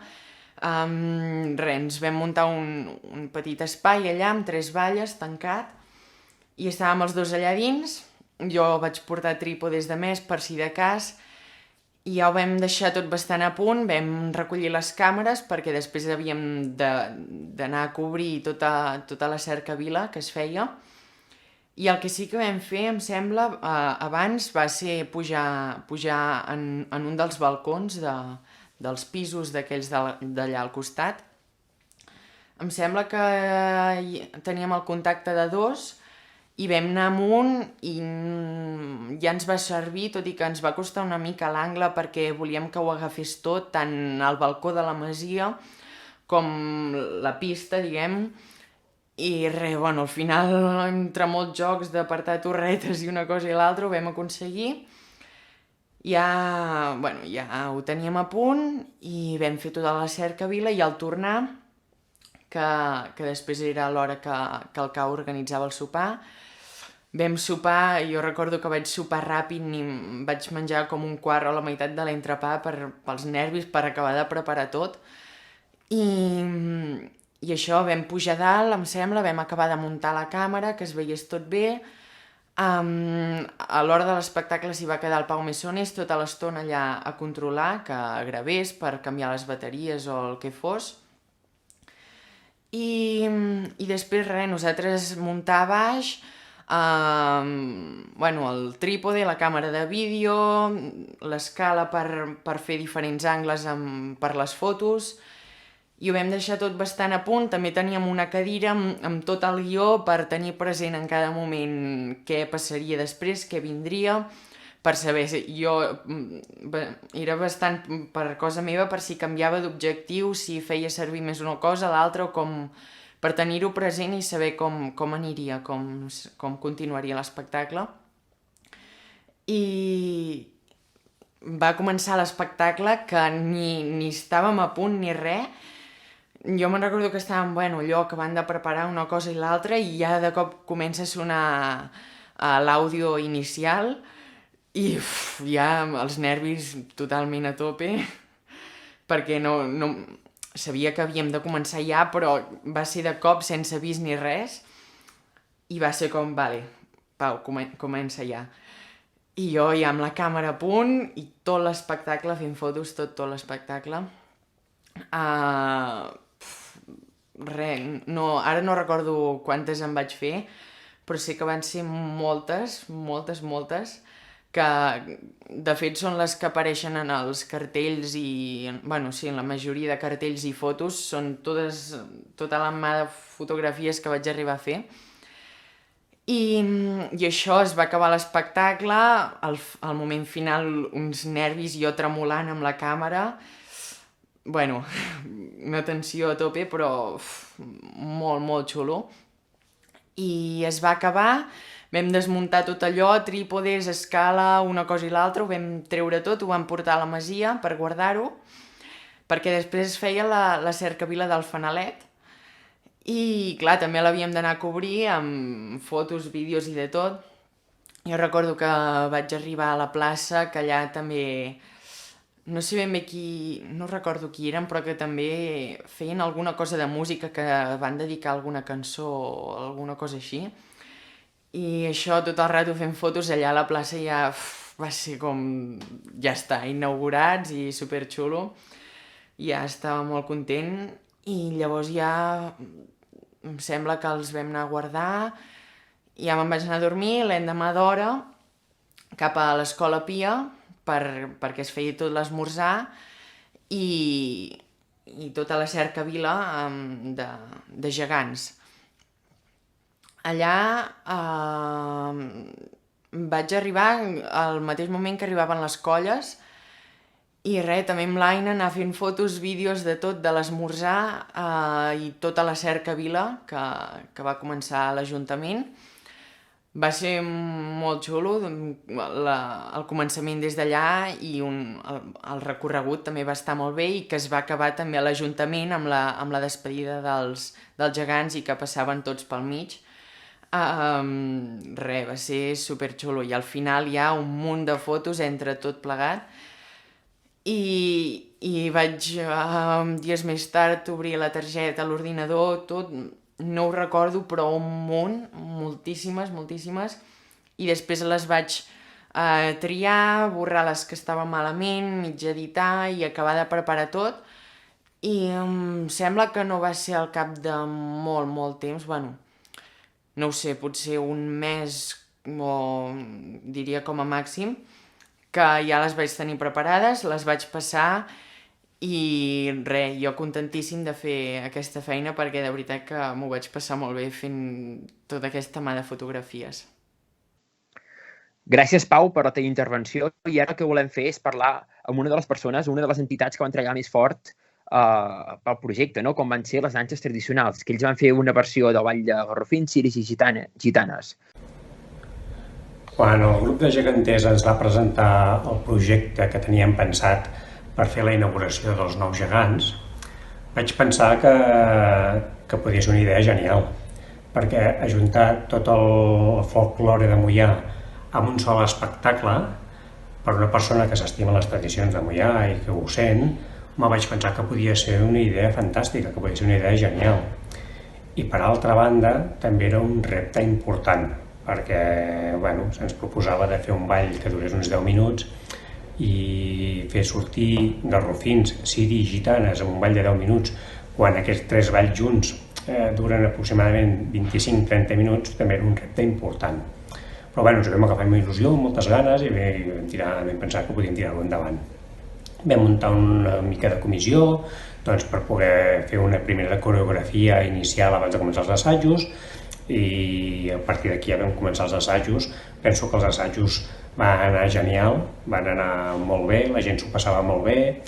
ens vam muntar un petit espai allà amb 3 valles tancat i estàvem els dos allà dins, jo vaig portar trípodes de més per si de cas i ja ho vam deixar tot bastant a punt, vam recollir les càmeres perquè després havíem d'anar a cobrir tota la cercavila que es feia. I el que sí que vam fer, em sembla, abans va ser pujar en un dels balcons dels pisos d'aquells d'allà al costat. Em sembla que teníem el contacte de 2 i vam anar amunt i ja ens va servir, tot i que ens va costar una mica l'angle perquè volíem que ho agafés tot, tant el balcó de la masia com la pista, diguem. I res, bueno, al final, entre molts jocs d'apartar torretes i una cosa i l'altra, ho vam aconseguir. Ja ho teníem a punt i vam fer tota la cercavila i al tornar, que després era l'hora que el Cau organitzava el sopar, vam sopar, jo recordo que vaig sopar ràpid i vaig menjar com un quart o la meitat de l'entrepà pels nervis, per acabar de preparar tot. I això, vam pujar dalt, em sembla, vam acabar de muntar la càmera, que es veiés tot bé. A l'hora de l'espectacle s'hi va quedar el Pau Mesones tota l'estona allà a controlar, que gravés per canviar les bateries o el que fos. I després res, nosaltres muntar a baix, el trípode, la càmera de vídeo, l'escala per fer diferents angles per les fotos, i ho vam deixar tot bastant a punt. També teníem una cadira amb tot el guió per tenir present en cada moment què passaria després, què vindria, per saber, era bastant per cosa meva, per si canviava d'objectiu, si feia servir més una cosa, l'altra, o com per tenir-ho present i saber com aniria, com continuaria l'espectacle. I va començar l'espectacle que ni estàvem a punt ni res. Jo me'n recordo que estàvem, allò acabant de preparar una cosa i l'altra i ja de cop comença a sonar l'àudio inicial i ja els nervis totalment a tope perquè no sabia que havíem de començar ja, però va ser de cop sense avís ni res i va ser com, vale, Pau, comença ja. I jo ja amb la càmera a punt i tot l'espectacle, fent fotos tot l'espectacle. Ara no recordo quantes en vaig fer, però sé que van ser moltes, que de fet són les que apareixen en els cartells i, en la majoria de cartells i fotos, són tota la mà de fotografies que vaig arribar a fer. I això, es va acabar l'espectacle, al moment final uns nervis, jo tremolant amb la càmera, una tensió a tope, però molt, molt xulo. I es va acabar, vam desmuntar tot allò, trípodes, escala, una cosa i l'altra, ho vam treure tot, ho vam portar a la masia per guardar-ho, perquè després es feia la cercavila del fanalet, i clar, també l'havíem d'anar a cobrir amb fotos, vídeos i de tot. Jo recordo que vaig arribar a la plaça, que allà també... No sé ben bé no recordo qui eren, però que també feien alguna cosa de música, que van dedicar alguna cançó o alguna cosa així. I això, tot el rato fent fotos allà a la plaça ja va ser com... Ja està, inaugurats i superxulo. Ja estava molt content i llavors ja em sembla que els vam anar a guardar. Ja me'n vaig anar a dormir l'endemà d'hora cap a l'Escola Pia, perquè es feia tot l'esmorzar i tota la cercavila de gegants. Allà vaig arribar al mateix moment que arribaven les colles i res, també amb l'Aina anar fent fotos, vídeos de tot, de l'esmorzar i tota la cercavila que va començar a l'Ajuntament. Va ser molt xulo, el començament des d'allà i el recorregut també va estar molt bé i que es va acabar també a l'Ajuntament amb la despedida dels gegants i que passaven tots pel mig. Res, va ser superxulo i al final hi ha un munt de fotos entre tot plegat i vaig dies més tard obrir la targeta a l'ordinador, tot, no ho recordo, però un munt, moltíssimes, i després les vaig triar, borrar les que estaven malament, mig editar i acabar de preparar tot. I em sembla que no va ser al cap de molt temps, bueno, no ho sé, potser un mes o diria com a màxim, que ja les vaig tenir preparades, les vaig passar i res, jo contentíssim de fer aquesta feina perquè de veritat que m'ho vaig passar molt bé fent tota aquesta mà de fotografies. Gràcies, Pau, per la teva intervenció. I ara el que volem fer és parlar amb una de les persones, una de les entitats que van treballar més fort pel projecte, no? Com van ser les danses tradicionals, que ells van fer una versió del ball de garrofins, ciris i gitanes. Quan el grup de geganters ens va presentar el projecte que teníem pensat per fer la inauguració dels nous gegants, vaig pensar que podia ser una idea genial, perquè ajuntar tot el folklore de Moià amb un sol espectacle, per una persona que s'estima les tradicions de Moià i que ho sent, me vaig pensar que podia ser una idea fantàstica, que podia ser una idea genial. I per altra banda, també era un repte important, perquè se'ns proposava de fer un ball que durés uns 10 minuts i fer sortir garrofins, ciris i gitanes en un ball de 10 minuts, quan aquests tres balls junts duren aproximadament 25-30 minuts, també era un repte important. Però ens vam agafar amb il·lusió, amb moltes ganes, i vam pensar que podíem tirar-ho endavant. Vam muntar una mica de comissió per poder fer una primera coreografia inicial abans de començar els assajos, i a partir d'aquí ja vam començar els assajos. Penso que els assajos van anar genial, van anar molt bé, la gent s'ho passava molt bé,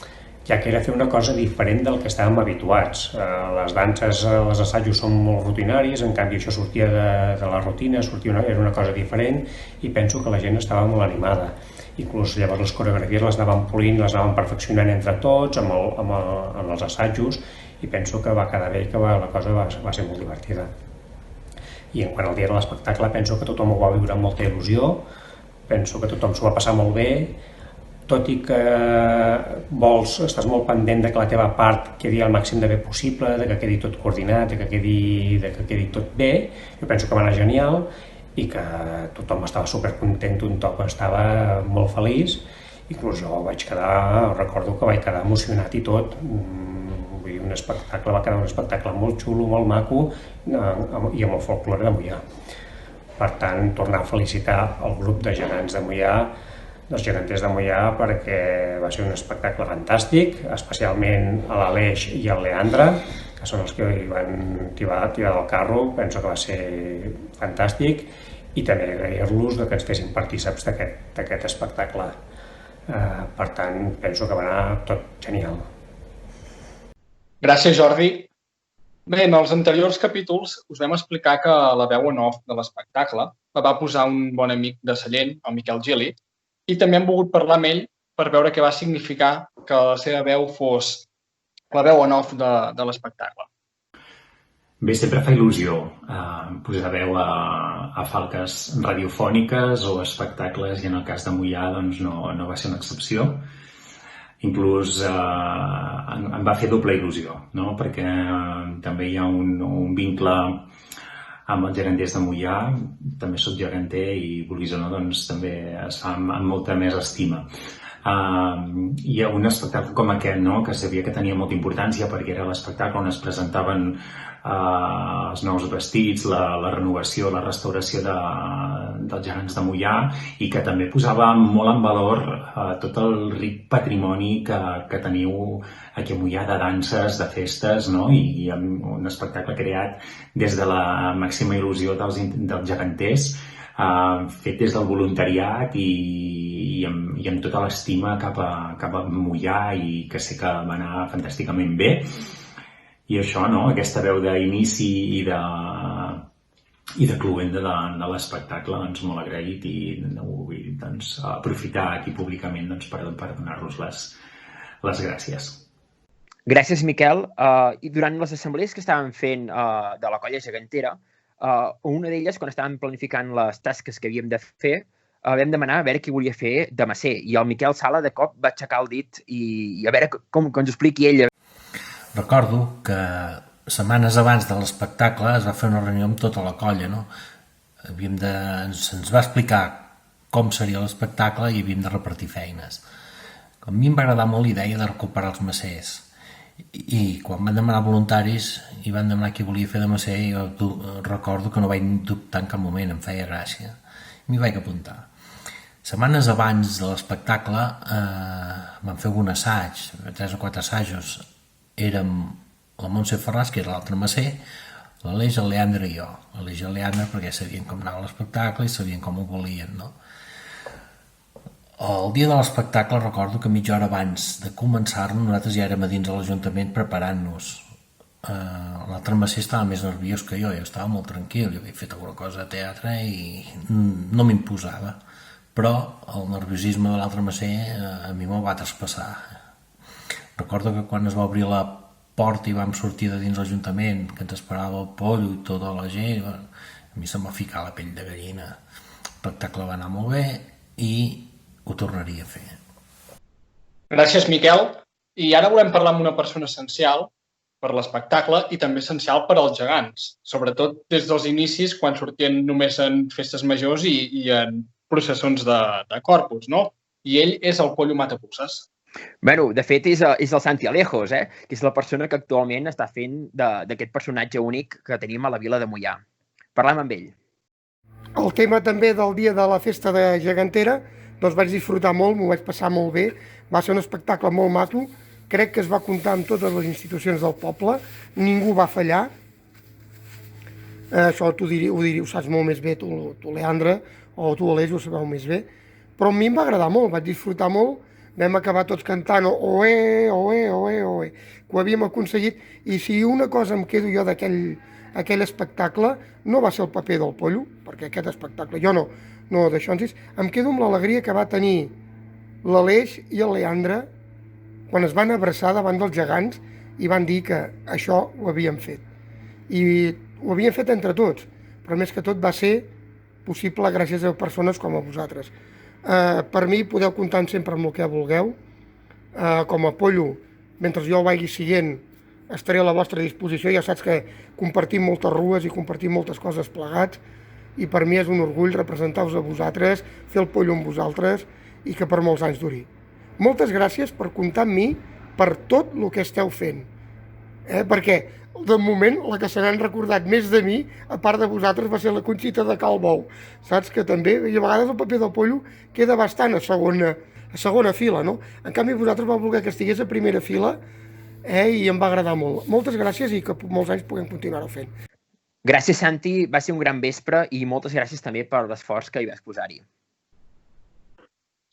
ja que era fer una cosa diferent del que estàvem habituats. Les danses, els assajos són molt rutinaris, en canvi això sortia de la rutina, era una cosa diferent, i penso que la gent estava molt animada. Inclús llavors les coreografies les anàvem polint, les anàvem perfeccionant entre tots, amb els assajos, i penso que va quedar bé i que la cosa va ser molt divertida. I en quant al dia de l'espectacle, penso que tothom ho va viure amb molta il·lusió, penso que tothom s'ho va passar molt bé, tot i que estàs molt pendent de que la teva part quedi al màxim de bé possible, de que quedi tot coordinat, de que quedi tot bé. Jo penso que va anar genial i que tothom estava supercontent, tothom estava molt feliç, inclús jo recordo que vaig quedar emocionat i tot. Va quedar un espectacle molt xulo, molt maco i amb el folklore de Moià. Per tant, tornar a felicitar el grup de gegants de Moià, dels geganters de Moià, perquè va ser un espectacle fantàstic, especialment a l'Aleix i al Leandre, que són els que hi van tirar del carro. Penso que va ser fantàstic, i també agrair-los que ens fessin partíceps d'aquest espectacle. Per tant, penso que va anar tot genial. Gràcies, Jordi. Bé, en els anteriors capítols us vam explicar que la veu en off de l'espectacle la va posar un bon amic de Sallent, el Miquel Gili, i també hem volgut parlar amb ell per veure què va significar que la seva veu fos la veu en off de l'espectacle. Bé, sempre fa il·lusió posar veu a falques radiofòniques o espectacles, i en el cas de Moià no va ser una excepció. Inclús em va fer doble il·lusió, perquè també hi ha un vincle amb els geganters de Moià. També soc geganter i, vulguis o no, també es fa amb molta més estima. Hi ha un espectacle com aquest, que sabia que tenia molta importància perquè era l'espectacle on es presentaven els nous vestits, la renovació, la restauració dels gegants de Moià, i que també posava molt en valor tot el ric patrimoni que teniu aquí a Moià de danses, de festes, i un espectacle creat des de la màxima il·lusió dels geganters, fet des del voluntariat i amb tota l'estima cap a Moià, i que sé que va anar fantàsticament bé. I això, aquesta veu d'inici i de cloenda de l'espectacle, molt agraït, i vull aprofitar aquí públicament per donar-los les gràcies. Gràcies, Miquel. I durant les assemblees que estàvem fent de la colla gegantera, una d'elles, quan estàvem planificant les tasques que havíem de fer, vam demanar a veure qui volia fer de macer, i el Miquel Sala de cop va aixecar el dit i a veure com ens ho expliqui ell. Recordo que setmanes abans de l'espectacle es va fer una reunió amb tota la colla, no? Se'ns va explicar com seria l'espectacle i havíem de repartir feines. A mi em va agradar molt la idea de recuperar els macers, i quan van demanar voluntaris i van demanar qui volia fer de macer, jo recordo que no vaig dubtar en cap moment, em feia gràcia, i m'hi vaig apuntar. Setmanes abans de l'espectacle vam fer algun assaig, 3 o 4 assajos. Érem la Montse Ferraz, que era l'altre macer, l'Aleix, el Leandre i jo. L'Aleix i el Leandre perquè sabien com anava l'espectacle i sabien com ho volien, no? El dia de l'espectacle recordo que mitja hora abans de començar-lo nosaltres ja érem a dins de l'Ajuntament preparant-nos. L'altre macer estava més nerviós que jo estava molt tranquil, jo havia fet alguna cosa de teatre i no m'imposava, però el nerviosisme de l'altre macer a mi me'l va traspassar. Recordo que quan es va obrir la porta i vam sortir de dins l'Ajuntament, que ens esperava el pollo i tota la gent, a mi se'm va ficar la pell de gallina. L'espectacle va anar molt bé i ho tornaria a fer. Gràcies, Miquel. I ara volem parlar amb una persona essencial per l'espectacle i també essencial per als gegants, sobretot des dels inicis, quan sortien només en festes majors i en processons de corpus, no? I ell és el Pollo Matapusses. Bueno, de fet, és el Santi Alejos, que és la persona que actualment està fent d'aquest personatge únic que tenim a la vila de Moià. Parlem amb ell. El tema també del dia de la festa de gegantera, doncs vaig disfrutar molt, m'ho vaig passar molt bé, va ser un espectacle molt maco, crec que es va comptar amb totes les institucions del poble, ningú va fallar, això ho saps molt més bé tu Leandre, o tu Aleix ho sabeu més bé, però a mi em va agradar molt, vaig disfrutar molt, vam acabar tots cantant oe, oe, oe, oe, que ho havíem aconseguit, i si una cosa em quedo jo d'aquell espectacle, no va ser el paper del Pollo, perquè aquest espectacle, jo no d'això en sis, em quedo amb l'alegria que va tenir l'Aleix i el Leandre quan es van abraçar davant dels gegants i van dir que això ho havíem fet. I ho havíem fet entre tots, però més que tot va ser possible gràcies a persones com a vosaltres. Per mi podeu comptar sempre amb el que vulgueu. Com a Pollo, mentre jo ho vagi siguent, estaré a la vostra disposició. Ja saps que compartim moltes rues i compartim moltes coses plegats, i per mi és un orgull representar-vos a vosaltres, fer el Pollo amb vosaltres i que per molts anys duri. Moltes gràcies per comptar amb mi per tot el que esteu fent, perquè de moment la que se n'han recordat més de mi, a part de vosaltres, va ser la Conxita de Calbou. Saps que també, i a vegades el paper del Pollo queda bastant a segona fila, no? En canvi, vosaltres vau voler que estigués a primera fila i em va agradar molt. Moltes gràcies i que molts anys puguem continuar-ho fent. Gràcies, Santi, va ser un gran vespre i moltes gràcies també per l'esforç que hi vas posar-hi.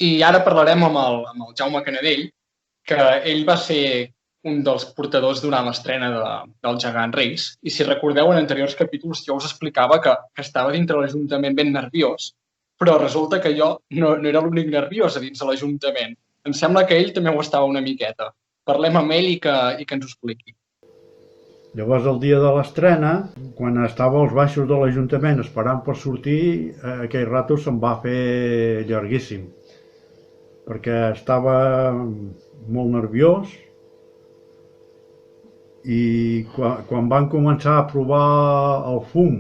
I ara parlarem amb el Jaume Canadell, que ell va ser un dels portadors durant l'estrena del Gegant Reis. I si recordeu, en anteriors capítols jo us explicava que estava dintre l'Ajuntament ben nerviós, però resulta que jo no era l'únic nerviós a dins de l'Ajuntament. Em sembla que ell també ho estava una miqueta. Parlem amb ell i que ens ho expliqui. Llavors, el dia de l'estrena, quan estava als baixos de l'Ajuntament esperant per sortir, aquell rato se'm va fer llarguíssim, perquè estava molt nerviós i quan van començar a provar el fum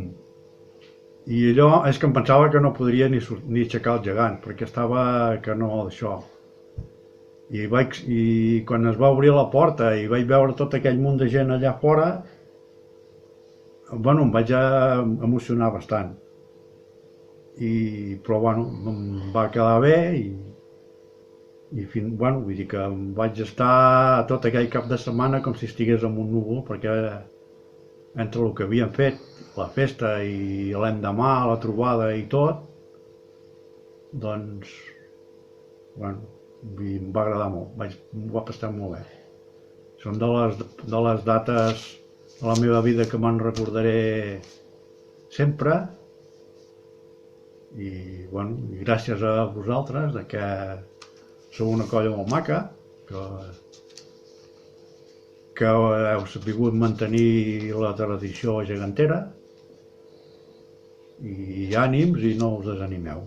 i allò, és que em pensava que no podria ni aixecar el gegant, perquè estava que no d'això. I quan es va obrir la porta i vaig veure tot aquell munt de gent allà fora, em vaig emocionar bastant. Però em va quedar bé vull dir que em vaig estar tot aquell cap de setmana com si estigués en un núvol, perquè entre el que havíem fet, la festa i l'endemà, la trobada i tot, doncs, em va agradar molt, m'ho va passar molt bé. Són de les dates de la meva vida que me'n recordaré sempre i gràcies a vosaltres que sou una colla molt maca, que heu sabut mantenir la tradició gegantera I ànims i no us desanimeu.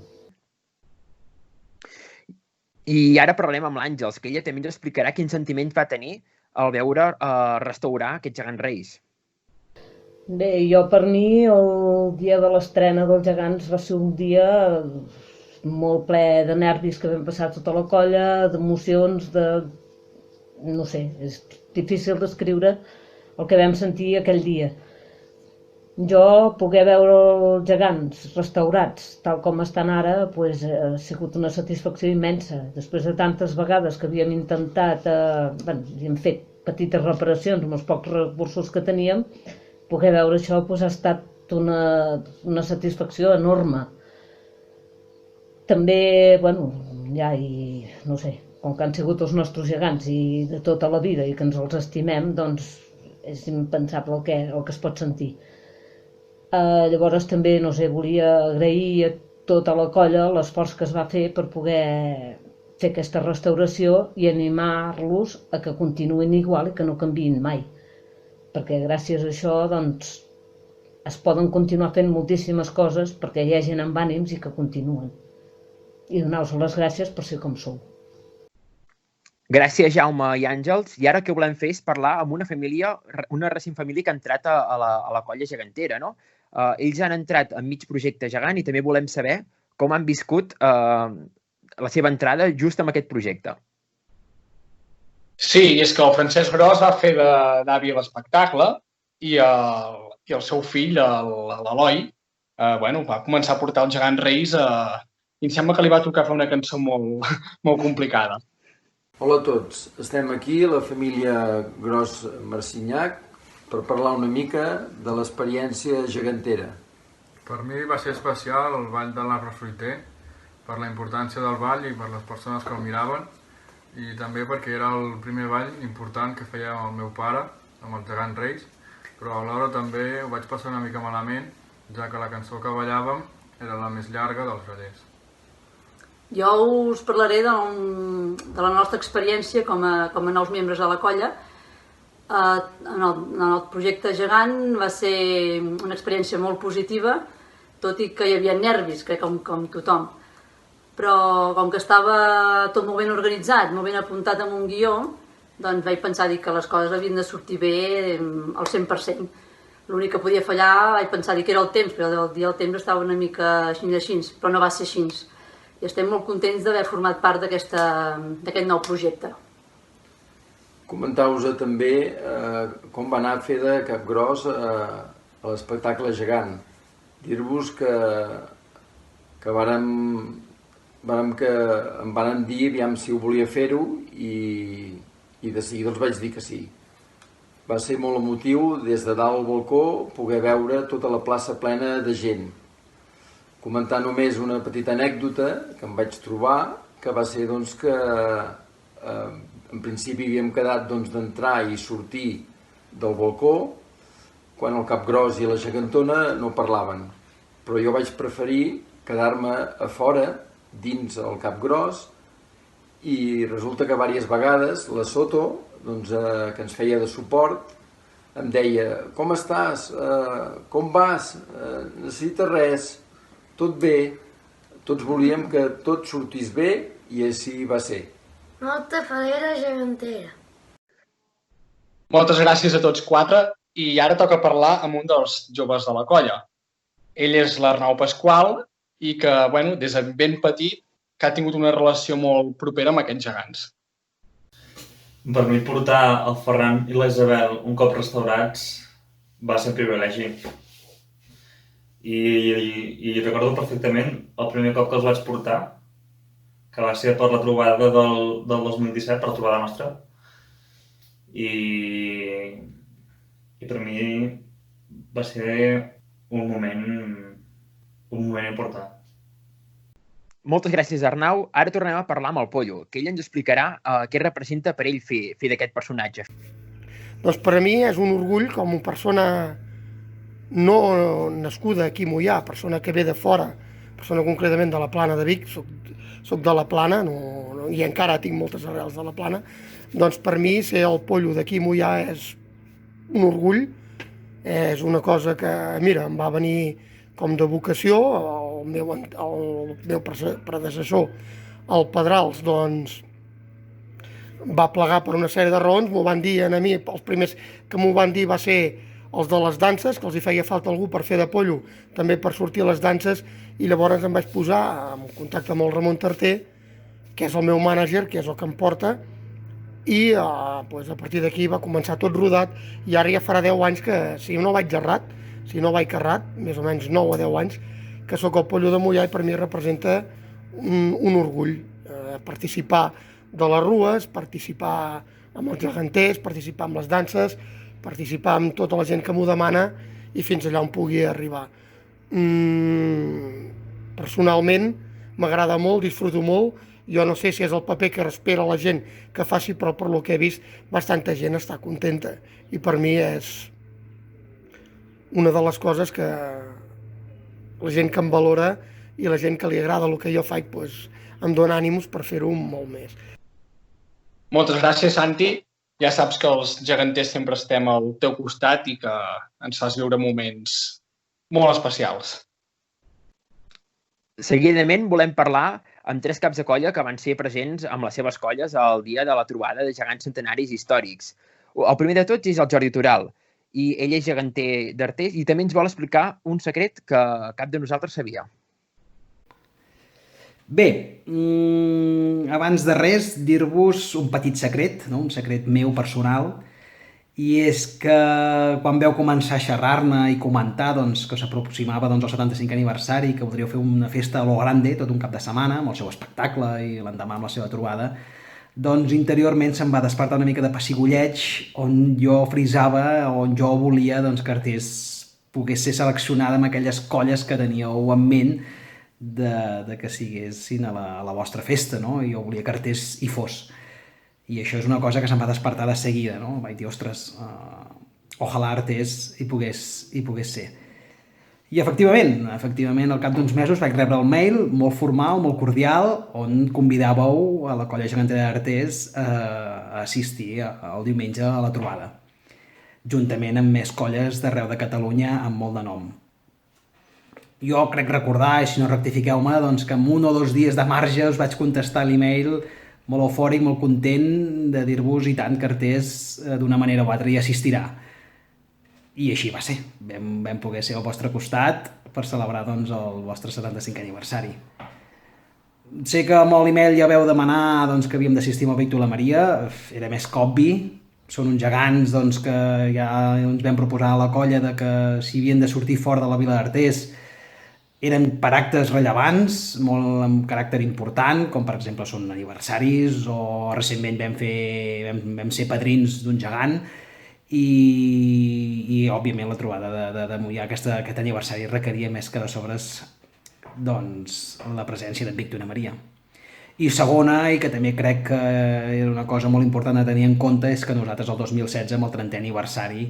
I ara parlem amb l'Àngels, que ella també ens explicarà quins sentiments va tenir al veure restaurar aquests gegants reis. Bé, jo per mi el dia de l'estrena dels gegants va ser un dia molt ple de nervis que vam passar tota la colla, d'emocions, no sé, és difícil descriure el que vam sentir aquell dia. Jo poder veure els gegants restaurats tal com estan ara ha sigut una satisfacció immensa. Després de tantes vegades que havíem intentat, havíem fet petites reparacions amb els pocs recursos que teníem, poder veure això ha estat una satisfacció enorme. També, no sé, com que han sigut els nostres gegants i de tota la vida i que ens els estimem, doncs és impensable el que es pot sentir. Llavors també, no sé, volia agrair a tota la colla l'esforç que es va fer per poder fer aquesta restauració i animar-los a que continuïn igual i que no canviïn mai. Perquè gràcies a això, doncs, es poden continuar fent moltíssimes coses perquè hi ha gent amb ànims i que continuen. I donar-vos les gràcies per ser com sou. Gràcies, Jaume i Àngels. I ara el que volem fer és parlar amb una recent família que ha entrat a la colla gegantera, no? Ells han entrat en mig projecte gegant i també volem saber com han viscut la seva entrada just en aquest projecte. Sí, és que el Francesc Gros va fer d'avi a l'espectacle i el seu fill, l'Eloi, va començar a portar els gegants reis i em sembla que li va tocar fer una cançó molt complicada. Hola a tots, estem aquí, la família Gros Marcinyac, per parlar una mica de l'experiència gegantera. Per mi va ser especial el ball de l'arbre fruiter, per la importància del ball i per les persones que el miraven, i també perquè era el primer ball important que feia el meu pare amb els gegants reis, però alhora també ho vaig passar una mica malament, ja que la cançó que ballàvem era la més llarga dels grallers. Jo us parlaré de la nostra experiència com a nous membres de la colla. En el projecte gegant va ser una experiència molt positiva, tot i que hi havia nervis, crec, com tothom. Però com que estava tot molt ben organitzat, molt ben apuntat amb un guió, doncs vaig pensar que les coses havien de sortir bé al 100%. L'únic que podia fallar, vaig pensar que era el temps, però el dia del temps estava una mica així, però no va ser així. I estem molt contents d'haver format part d'aquest nou projecte. Comentar-vos també com va anar a fer de capgros a l'espectacle gegant. Dir-vos que em varen dir aviam si ho volia fer-ho i de seguida els vaig dir que sí. Va ser molt emotiu des de dalt al balcó poder veure tota la plaça plena de gent. Comentar només una petita anècdota que em vaig trobar, que va ser que en principi havíem quedat d'entrar i sortir del balcó quan el capgros i la gegantona no parlaven. Però jo vaig preferir quedar-me a fora, dins el capgros, i resulta que diverses vegades la Soto, que ens feia de suport, em deia: com estàs? Com vas? Necessites res? Tot bé? Tots volíem que tot sortís bé i així va ser. Molta falera gegantera. Moltes gràcies a tots quatre i ara toca parlar amb un dels joves de la colla. Ell és l'Arnau Pasqual i que, des de ben petit, que ha tingut una relació molt propera amb aquests gegants. Per mi portar el Ferran i la Isabel un cop restaurats va ser un privilegi. I recordo perfectament el primer cop que els vaig portar, que va ser per la trobada del 2017, per la trobada nostra. I per mi va ser un moment important. Moltes gràcies, Arnau. Ara tornem a parlar amb el Pollo, que ell ens explicarà què representa per ell fer d'aquest personatge. Doncs per a mi és un orgull com una persona no nascuda aquí a Moià, persona que ve de fora, persona concretament de la Plana de Vic, soc de la Plana i encara tinc moltes arrels de la Plana, doncs per mi ser el Pollo d'aquí a Moià és un orgull, és una cosa que, mira, em va venir com de vocació, el meu predecessor, el Pedrals, doncs, va plegar per una sèrie de raons, m'ho van dir a mi, els primers que m'ho van dir va ser els de les danses, que els hi feia falta algú per fer de pollo, també per sortir a les danses, i llavors em vaig posar en contacte amb el Ramon Tarter, que és el meu mànager, que és el que em porta, i a partir d'aquí va començar tot rodat, i ara ja farà 10 anys que, si no vaig errat, més o menys 9 o 10 anys, que sóc el Pollo de Moià, i per mi representa un orgull participar de les rues, participar amb els geganters, participar amb les danses, participar amb tota la gent que m'ho demana i fins allà on pugui arribar. Personalment m'agrada molt, disfruto molt, jo no sé si és el paper que espera la gent que faci, però per lo que he vist bastanta gent està contenta i per mi és una de les coses que la gent que em valora i la gent que li agrada el que jo faig em dona ànims per fer-ho molt més. Moltes gràcies, Santi. Ja saps que els geganters sempre estem al teu costat i que ens fas viure moments molt especials. Seguidament volem parlar amb 3 caps de colla que van ser presents amb les seves colles el dia de la trobada de gegants centenaris històrics. El primer de tots és el Jordi Toral, i ell és geganter d'Artés i també ens vol explicar un secret que cap de nosaltres sabia. Bé, abans de res, dir-vos un petit secret, un secret meu personal, i és que quan vau començar a xerrar-ne i comentar que s'aproximava el 75 aniversari, que voldríeu fer una festa a lo grande, tot un cap de setmana, amb el seu espectacle i l'endemà amb la seva trobada, doncs interiorment se'm va despertar una mica de pessigolleig on jo frisava, on jo volia que Artés pogués ser seleccionada amb aquelles colles que teníeu en ment de que siguessin a la vostra festa, no? I jo volia que Artés hi fos. I això és una cosa que se'm va despertar de seguida, no? Vaig dir, ostres, ojalà Artés hi pogués ser. I efectivament, al cap d'uns mesos vaig rebre el mail molt formal, molt cordial, on convidàveu a la colla gegantera d'Artés a assistir el diumenge a la trobada, juntament amb més colles d'arreu de Catalunya amb molt de nom. Jo crec recordar, i si no rectifiqueu-me, que en 1 o 2 dies de marge us vaig contestar l'email molt eufòric, molt content de dir-vos i tant que Artés d'una manera o altra hi assistirà. I així va ser. Vam poder ser al vostre costat per celebrar el vostre 75 aniversari. Sé que amb l'email ja vau demanar que havíem d'assistir amb el Víctor i la Maria, era més que obvi. Són uns gegants que ja ens vam proposar a la colla que si havien de sortir fora de la vila d'Artés eren per actes rellevants, molt amb caràcter important, com per exemple són aniversaris o recentment vam ser padrins d'un gegant i òbviament la trobada de Moià aquest aniversari requeria més que de sobres la presència d'en Víctor i la Maria. I segona, i que també crec que era una cosa molt important a tenir en compte, és que nosaltres el 2016, amb el 30è aniversari,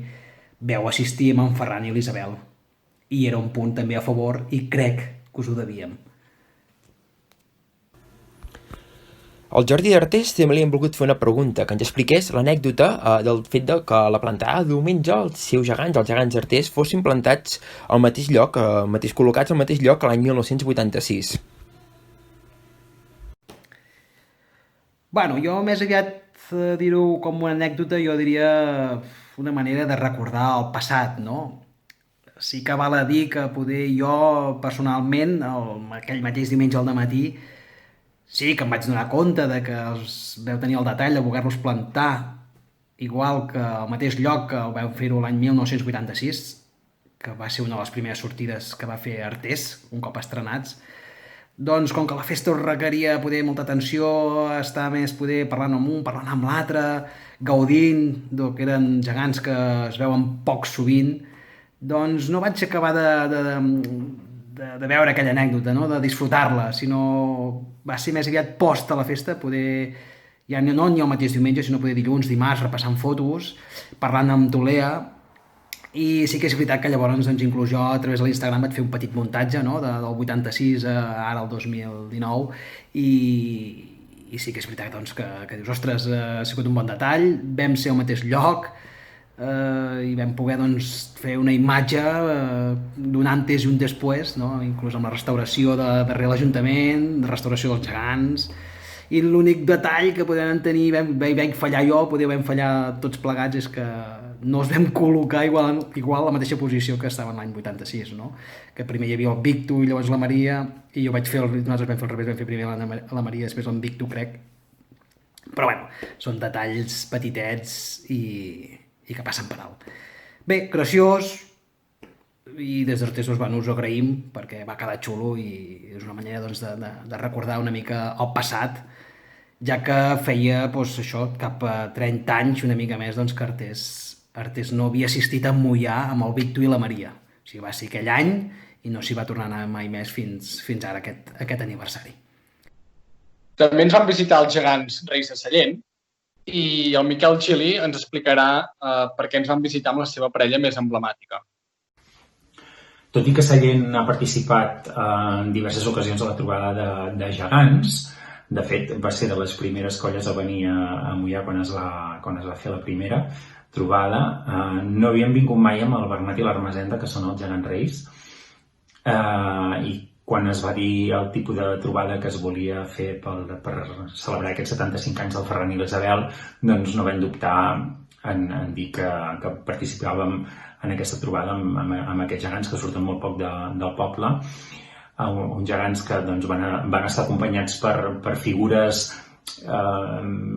vau assistir amb en Ferran i l'Isabel. I era un punt també a favor i crec que us ho devíem. Al Jordi d'Artés també li hem volgut fer una pregunta, que ens expliqués l'anècdota del fet que la plantada diumenge els seus gegants, els gegants d'Artés, fossin plantats al mateix lloc, col·locats al mateix lloc l'any 1986. Bueno, jo més aviat dir-ho com una anècdota, jo diria una manera de recordar el passat, no? Sí que val a dir que poder jo personalment, aquell mateix diumenge al dematí, sí que em vaig donar compte de que vau tenir el detall de voler-los plantar igual que al mateix lloc que vau fer-ho l'any 1986, que va ser una de les primeres sortides que va fer Artés, un cop estrenats. Doncs com que la festa us requeria poder molta atenció, estar més poder parlant amb un, parlant amb l'altre, gaudint del que eren gegants que es veuen poc sovint, doncs no vaig acabar de veure aquella anècdota, no? De disfrutar-la, sinó va ser més aviat post a la festa, poder ja no ni el mateix diumenge, sinó poder dilluns, dimarts, repassant fotos, parlant amb Tolea, i sí que és veritat que llavors inclús jo a través de l'Instagram vaig fer un petit muntatge, no? Del 86 a ara el 2019, i sí que és veritat que dius, ostres, ha sigut un bon detall, vam ser al mateix lloc, i vam poder fer una imatge d'un antes i un després, inclús amb la restauració darrere l'Ajuntament, de restauració dels gegants, i l'únic detall que podem tenir, vam fallar jo, vam fallar tots plegats, és que no els vam col·locar igual a la mateixa posició que estava l'any 86, que primer hi havia el Victo i llavors la Maria, i nosaltres vam fer al revés, vam fer primer la Maria, després el Victo, crec. Però bueno, són detalls petitets i que passen per alt. Bé, graciós, i des d'Artés us ho agraïm perquè va quedar xulo i és una manera de recordar una mica el passat, ja que feia cap a 30 anys, una mica més, que Artés no havia assistit a Moià amb el Victo i la Maria. O sigui, va ser aquell any i no s'hi va tornar a anar mai més fins ara, aquest aniversari. També ens van visitar els gegants Reis de Sallent i el Miquel Gili ens explicarà per què ens van visitar amb la seva parella més emblemàtica. Tot i que Sallent ha participat en diverses ocasions a la trobada de gegants, de fet va ser de les primeres colles a venir a Moià quan es va fer la primera trobada, no havien vingut mai amb el Bernat i l'Ermesenda, que són els gegants Reis, i quan es va dir el tipus de trobada que es volia fer per celebrar aquests 75 anys del Ferran i l'Isabel, doncs no vam dubtar en dir que participàvem en aquesta trobada amb aquests gegants que surten molt poc del poble, uns gegants que van estar acompanyats per figures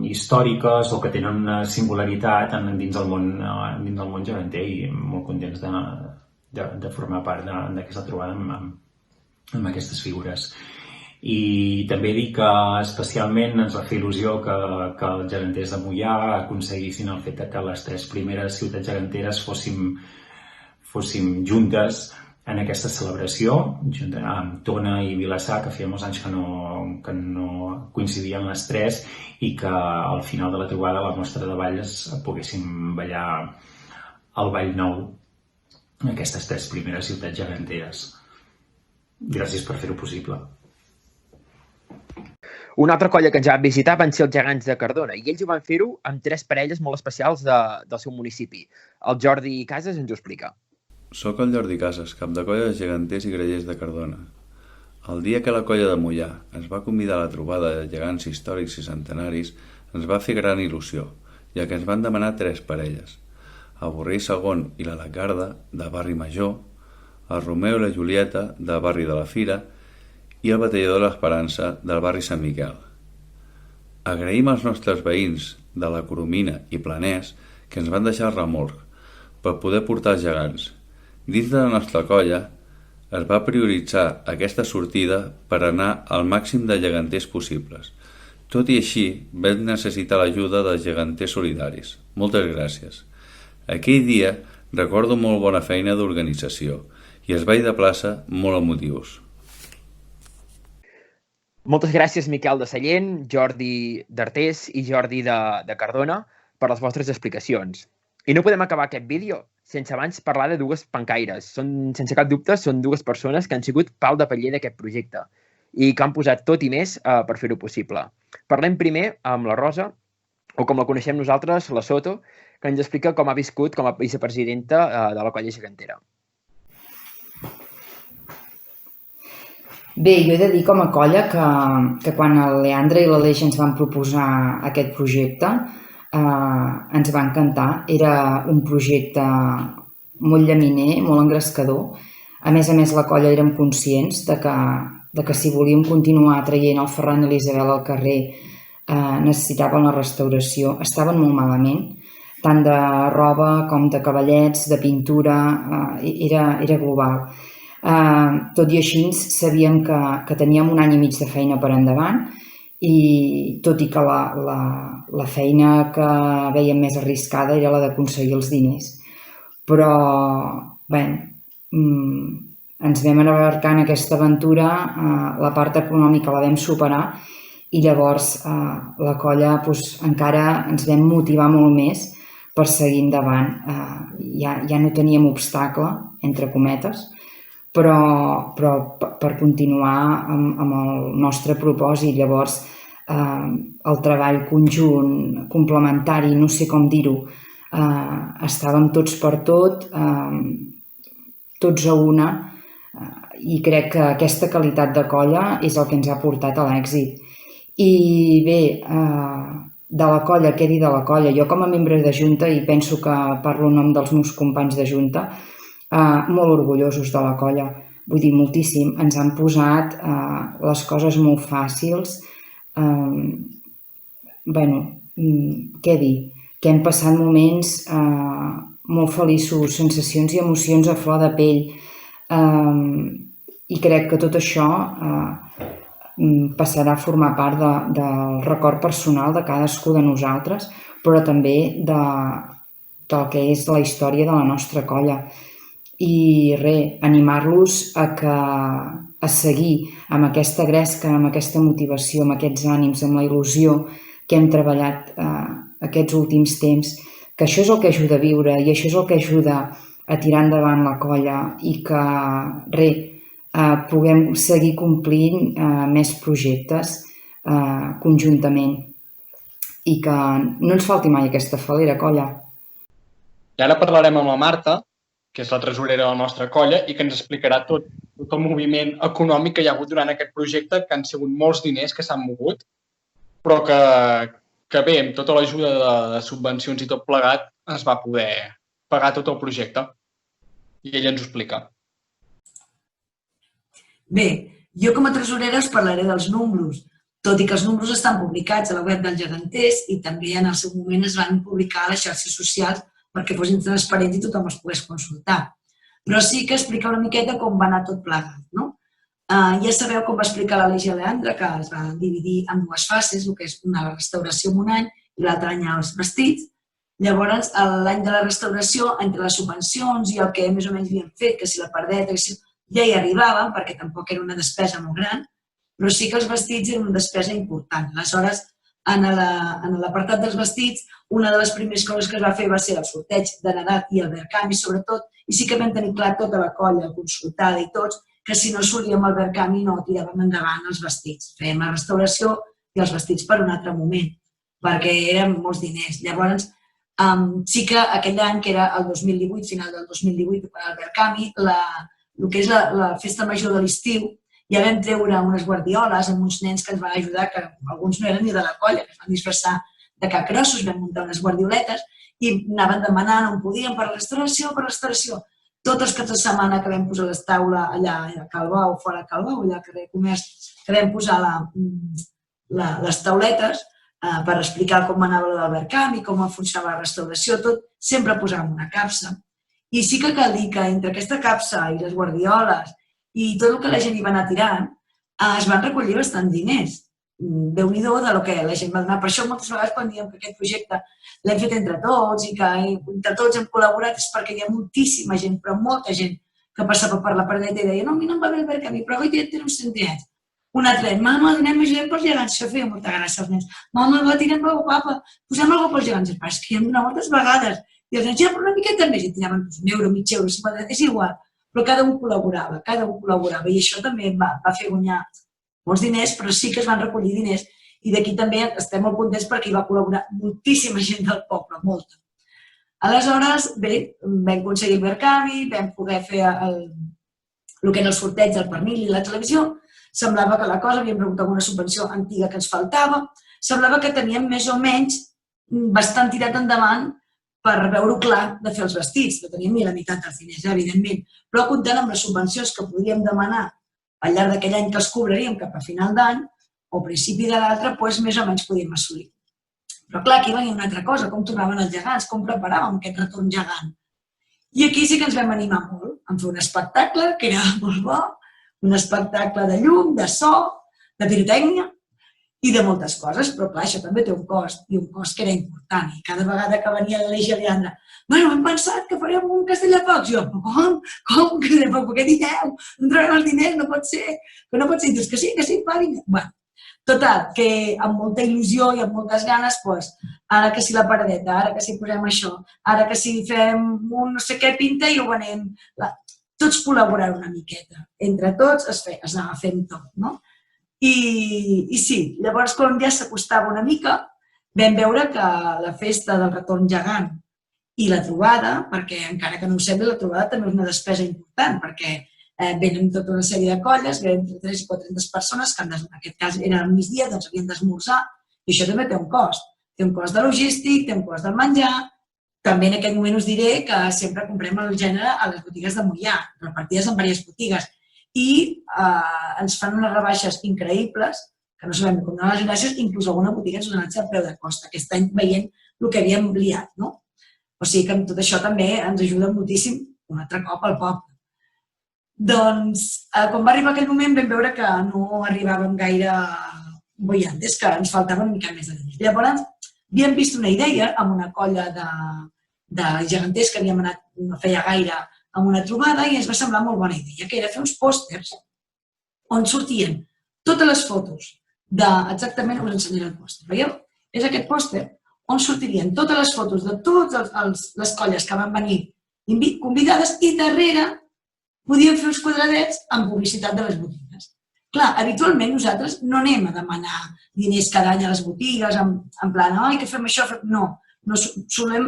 històriques o que tenen una singularitat dins del món geganter, i molt contents de formar part d'aquesta trobada amb aquestes figures. I també dir que especialment ens va fer il·lusió que els geganters de Moià aconseguissin el fet que les 3 primeres ciutats geganteres fóssim juntes en aquesta celebració, amb Tona i Vilassar, que feia molts anys que no coincidien les 3, i que al final de la trobada, a la mostra de balls, poguéssim ballar el Ball Nou, aquestes 3 primeres ciutats geganteres. Gràcies per fer-ho possible. Una altra colla que ens va visitar van ser els gegants de Cardona, i ells ho van fer-ho amb 3 parelles molt especials del seu municipi. El Jordi Casas ens ho explica. Soc el Jordi Casas, cap de colla de geganters i grellers de Cardona. El dia que la colla de Moià ens va convidar a la trobada de gegants històrics i centenaris, ens va fer gran il·lusió, ja que ens van demanar 3 parelles. El Borrell II i la Lagarda, de Barri Major, el Romeu i la Julieta, del barri de la Fira, i el Batalló de l'Esperança, del barri Sant Miquel. Agraïm als nostres veïns de la Coromina i Planès que ens van deixar el remolc per poder portar els gegants. Dins de la nostra colla es va prioritzar aquesta sortida per anar al màxim de geganters possibles. Tot i així, vam necessitar l'ajuda dels geganters solidaris. Moltes gràcies. Aquell dia recordo molt bona feina d'organització i els balls de plaça molt emotius. Moltes gràcies, Miquel de Sallent, Jordi d'Artés i Jordi de Cardona per les vostres explicacions. I no podem acabar aquest vídeo sense abans parlar de 2 pancaires. Sense cap dubte, són 2 persones que han sigut pal de paller d'aquest projecte i que han posat tot i més per fer-ho possible. Parlem primer amb la Rosa, o com la coneixem nosaltres, la Soto, que ens explica com ha viscut com a vicepresidenta de la colla gegantera. Bé, jo he de dir com a colla que quan el Leandre i l'Aleix ens van proposar aquest projecte ens va encantar. Era un projecte molt llaminer, molt engrescador. A més, la colla érem conscients de que si volíem continuar traient el Ferran i l'Isabel al carrer necessitaven la restauració. Estaven molt malament, tant de roba com de cavallets, de pintura, era global. Tot i així sabíem que teníem 1 any i mig de feina per endavant, i tot i que la feina que veiem més arriscada era la d'aconseguir els diners. Però, bé, ens vam embarcar en aquesta aventura, la part econòmica la vam superar i llavors la colla encara ens vam motivar molt més per seguir endavant. Ja no teníem obstacle, entre cometes, però per continuar amb el nostre propòsit. Llavors el treball conjunt, complementari, no sé com dir-ho, estàvem tots per tot, tots a una, i crec que aquesta qualitat de colla és el que ens ha portat a l'èxit. I bé, de la colla, què dir de la colla? Jo com a membre de Junta, i penso que parlo en nom dels meus companys de Junta, molt orgullosos de la colla, vull dir, moltíssim. Ens han posat les coses molt fàcils. Bueno, què dir? Que hem passat moments molt feliços, sensacions i emocions a flor de pell. I crec que tot això passarà a formar part del record personal de cadascú de nosaltres, però també del que és la història de la nostra colla. I res, animar-los a seguir amb aquesta gresca, amb aquesta motivació, amb aquests ànims, amb la il·lusió que hem treballat aquests últims temps, que això és el que ajuda a viure i això és el que ajuda a tirar endavant la colla i que, res, puguem seguir complint més projectes conjuntament i que no ens falti mai aquesta falera, colla. I ara parlarem amb la Marta, que és la tresorera de la nostra colla i que ens explicarà tot el moviment econòmic que hi ha hagut durant aquest projecte, que han sigut molts diners que s'han mogut, però que bé, amb tota l'ajuda de subvencions i tot plegat, es va poder pagar tot el projecte. I ella ens ho explica. Bé, jo com a tresorera us parlaré dels números, tot i que els números estan publicats a la web dels geganters i també en el seu moment es van publicar a les xarxes socials perquè fossin transparents i tothom els pogués consultar. Però sí que explica una miqueta com va anar tot plegat, no? Ja sabeu com va explicar l'Aleix i Leandre, que es va dividir en dues fases, el que és una la restauració en un any i l'altre any els vestits. Llavors, l'any de la restauració, entre les subvencions i el que més o menys havíem fet, que si la pardeta, ja hi arribàvem, perquè tampoc era una despesa molt gran, però sí que els vestits eren una despesa important. Aleshores, en l'apartat dels vestits, una de les primeres coses que es va fer va ser el sorteig de Nadal i el Verkami, sobretot, i sí que vam tenir clar tota la colla consultada i tots, que si no assolíem el Verkami no tiràvem endavant els vestits. Fèiem la restauració i els vestits per un altre moment, perquè eren molts diners. Llavors, sí que aquell any, que era el 2018, final del 2018, per al Verkami, el que és la festa major de l'estiu, ja vam treure unes guardioles amb uns nens que ens van ajudar, que alguns no eren ni de la colla, que es van disfressar de capgrossos, vam muntar unes guardioletes i anaven demanant on podien per restauració, per restauració. Tots els caps de setmana que vam posar les taules allà a Calbau, fora a Calbau, allà al carrer Comerç, que vam posar les tauletes per explicar com anava del Verkami, com funcionava la restauració, tot, sempre posàvem una capsa. I sí que cal dir que entre aquesta capsa i les guardioles i tot el que la gent hi va anar tirant, es van recollir bastants diners. Déu-n'hi-do del que la gent va donar. Per això moltes vegades quan diem que aquest projecte l'hem fet entre tots i que entre tots hem col·laborat és perquè hi ha moltíssima gent, però molta gent, que passava per la paradeta i deia no, a mi no em va bé el Verkami, però avui tenen uns centenets. Un altre, mama, donem ajudem pels gegants, això feia molta gràcia als nens. Mama, va, tirem alguna cosa, papa, posem alguna cosa pels gegants. És que hi hem donat moltes vegades. I els nens, ja, però una miqueta més, i tiraven un euro, mig euro, 50, és igual. Però cada un col·laborava i això també va fer guanyar molts diners, però sí que es van recollir diners i d'aquí també estem molt contents perquè hi va col·laborar moltíssima gent del poble, molta. Aleshores, bé, vam aconseguir el Verkami, vam poder fer el que era el sorteig del pernil i la televisió, semblava que la cosa, havíem rebut alguna subvenció antiga que ens faltava, semblava que teníem més o menys bastant tirat endavant per veure-ho clar de fer els vestits. No teníem ni la meitat dels diners, evidentment, però comptant amb les subvencions que podíem demanar al llarg d'aquell any que els cobraríem cap a final d'any o principi de l'altre, doncs més o menys podíem assolir. Però clar, aquí venia una altra cosa, com tornaven els gegants, com preparàvem aquest retorn gegant. I aquí sí que ens vam animar molt, en fer un espectacle que era molt bo, un espectacle de llum, de so, de pirotècnia, i de moltes coses, però clar, això també té un cost, i un cost que era important. I cada vegada que venia l'Aleix i Leandre, bueno, hem pensat que farem un castell de focs. Jo, com? Com un castell de focs? Què dieu? No trobem els diners, no pot ser. Que no pot ser. I dius que sí, parin. Bé, total, que amb molta il·lusió i amb moltes ganes, doncs, ara que si la paradeta, ara que si posem això, ara que si fem un no sé què pinta i ho venem. Tots col·laborar una miqueta. Entre tots es anava fent tot, no? I sí, llavors quan ja s'acostava una mica vam veure que la festa del retorn gegant I la trobada, perquè encara que no ho sembli, la trobada també és una despesa important, perquè venen tota una sèrie de colles, venen entre 3 i 400 persones, que en aquest cas era al migdia, doncs havien d'esmorzar, i això també té un cost. Té un cost de logístic, té un cost del menjar. També en aquest moment us diré que sempre comprem el gènere a les botigues de Moià, repartides en diverses botigues, i ens fan unes rebaixes increïbles, que no sabem com donar les gràcies, inclús alguna botiga ens ha donat a preu de costa, aquest any veient el que havíem liat, no? O sigui que amb tot això també ens ajuda moltíssim, un altre cop, al poble. Doncs, quan va arribar aquell moment vam veure que no arribàvem gaire boiantes, que ens faltava una mica més de diners. Llavors, havíem vist una idea amb una colla de geganters que havíem anat no feia gaire amb una trobada i ens va semblar molt bona idea, que era fer uns pòsters on sortien totes les fotos exactament, us ensenyaré el pòster, veieu? És aquest pòster on sortirien totes les fotos de totes les colles que van venir convidades i darrere podíem fer uns quadradets amb publicitat de les botigues. Clar, habitualment nosaltres no anem a demanar diners cada any a les botigues, en plan, ai, que fem això, no. No solem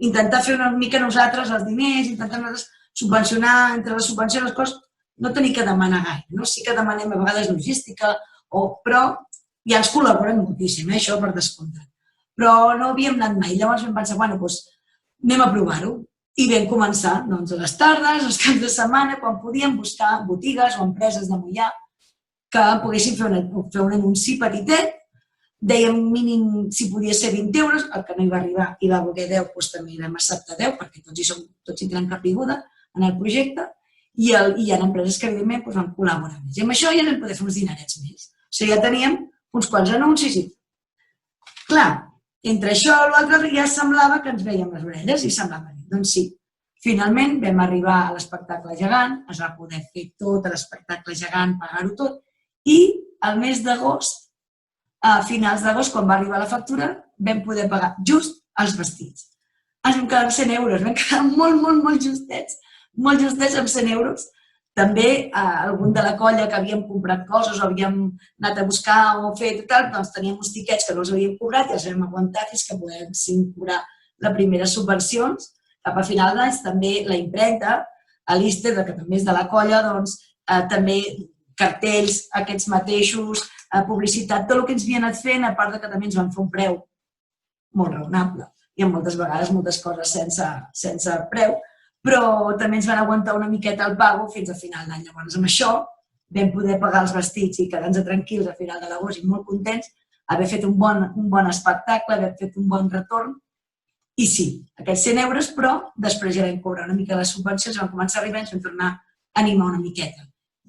intentar fer una mica nosaltres els diners, intentar nosaltres subvencionar, entre les subvencions les coses, no tenir que demanar gaire, no? Sí que demanem a vegades logística, però ja ens col·laboren moltíssim, això per descomptat. Però no havíem anat mai, llavors vam pensar, bueno, doncs anem a provar-ho. I vam començar a les tardes, als caps de setmana, quan podíem buscar botigues o empreses de Moià que poguessin fer un anunci petitet, dèiem mínim si podia ser 20 euros, el que no hi va arribar i va voler 10, doncs també vam acceptar 10, perquè tots hi tenen capiguda en el projecte, i hi ha empreses que evidentment van col·laborar més. I amb això ja vam poder fer uns dinerets més. O sigui, ja teníem uns quants anuncis i... Clar, entre això i l'altre ja semblava que ens veiem les orelles i semblava bé. Doncs sí, finalment vam arribar a l'espectacle gegant, es va poder fer tot l'espectacle gegant, pagar-ho tot, i al mes d'agost, a finals d'agost, quan va arribar la factura, vam poder pagar just els vestits. Ens vam quedar amb 100 euros, vam quedar molt justets amb 100 euros. També algun de la colla que havíem comprat coses o havíem anat a buscar o fer tot, doncs teníem uns tiquets que no els havíem cobrat i els vam aguantar fins que podem cobrar les primeres subvencions. Cap a final d'any també la impremta, a l'Ister, que també és de la colla, doncs també cartells, aquests mateixos, publicitat, tot el que ens havia anat fent, a part que també ens van fer un preu molt raonable. Hi ha moltes vegades moltes coses sense preu, però també ens van aguantar una miqueta el pago fins al final d'any. Llavors, amb això vam poder pagar els vestits i quedar-nos tranquils a final de l'agost i molt contents, haver fet un bon espectacle, haver fet un bon retorn. I sí, aquests 100 euros, però després ja vam cobrar una mica les subvencions, vam començar a arribar i ens vam tornar a animar una miqueta.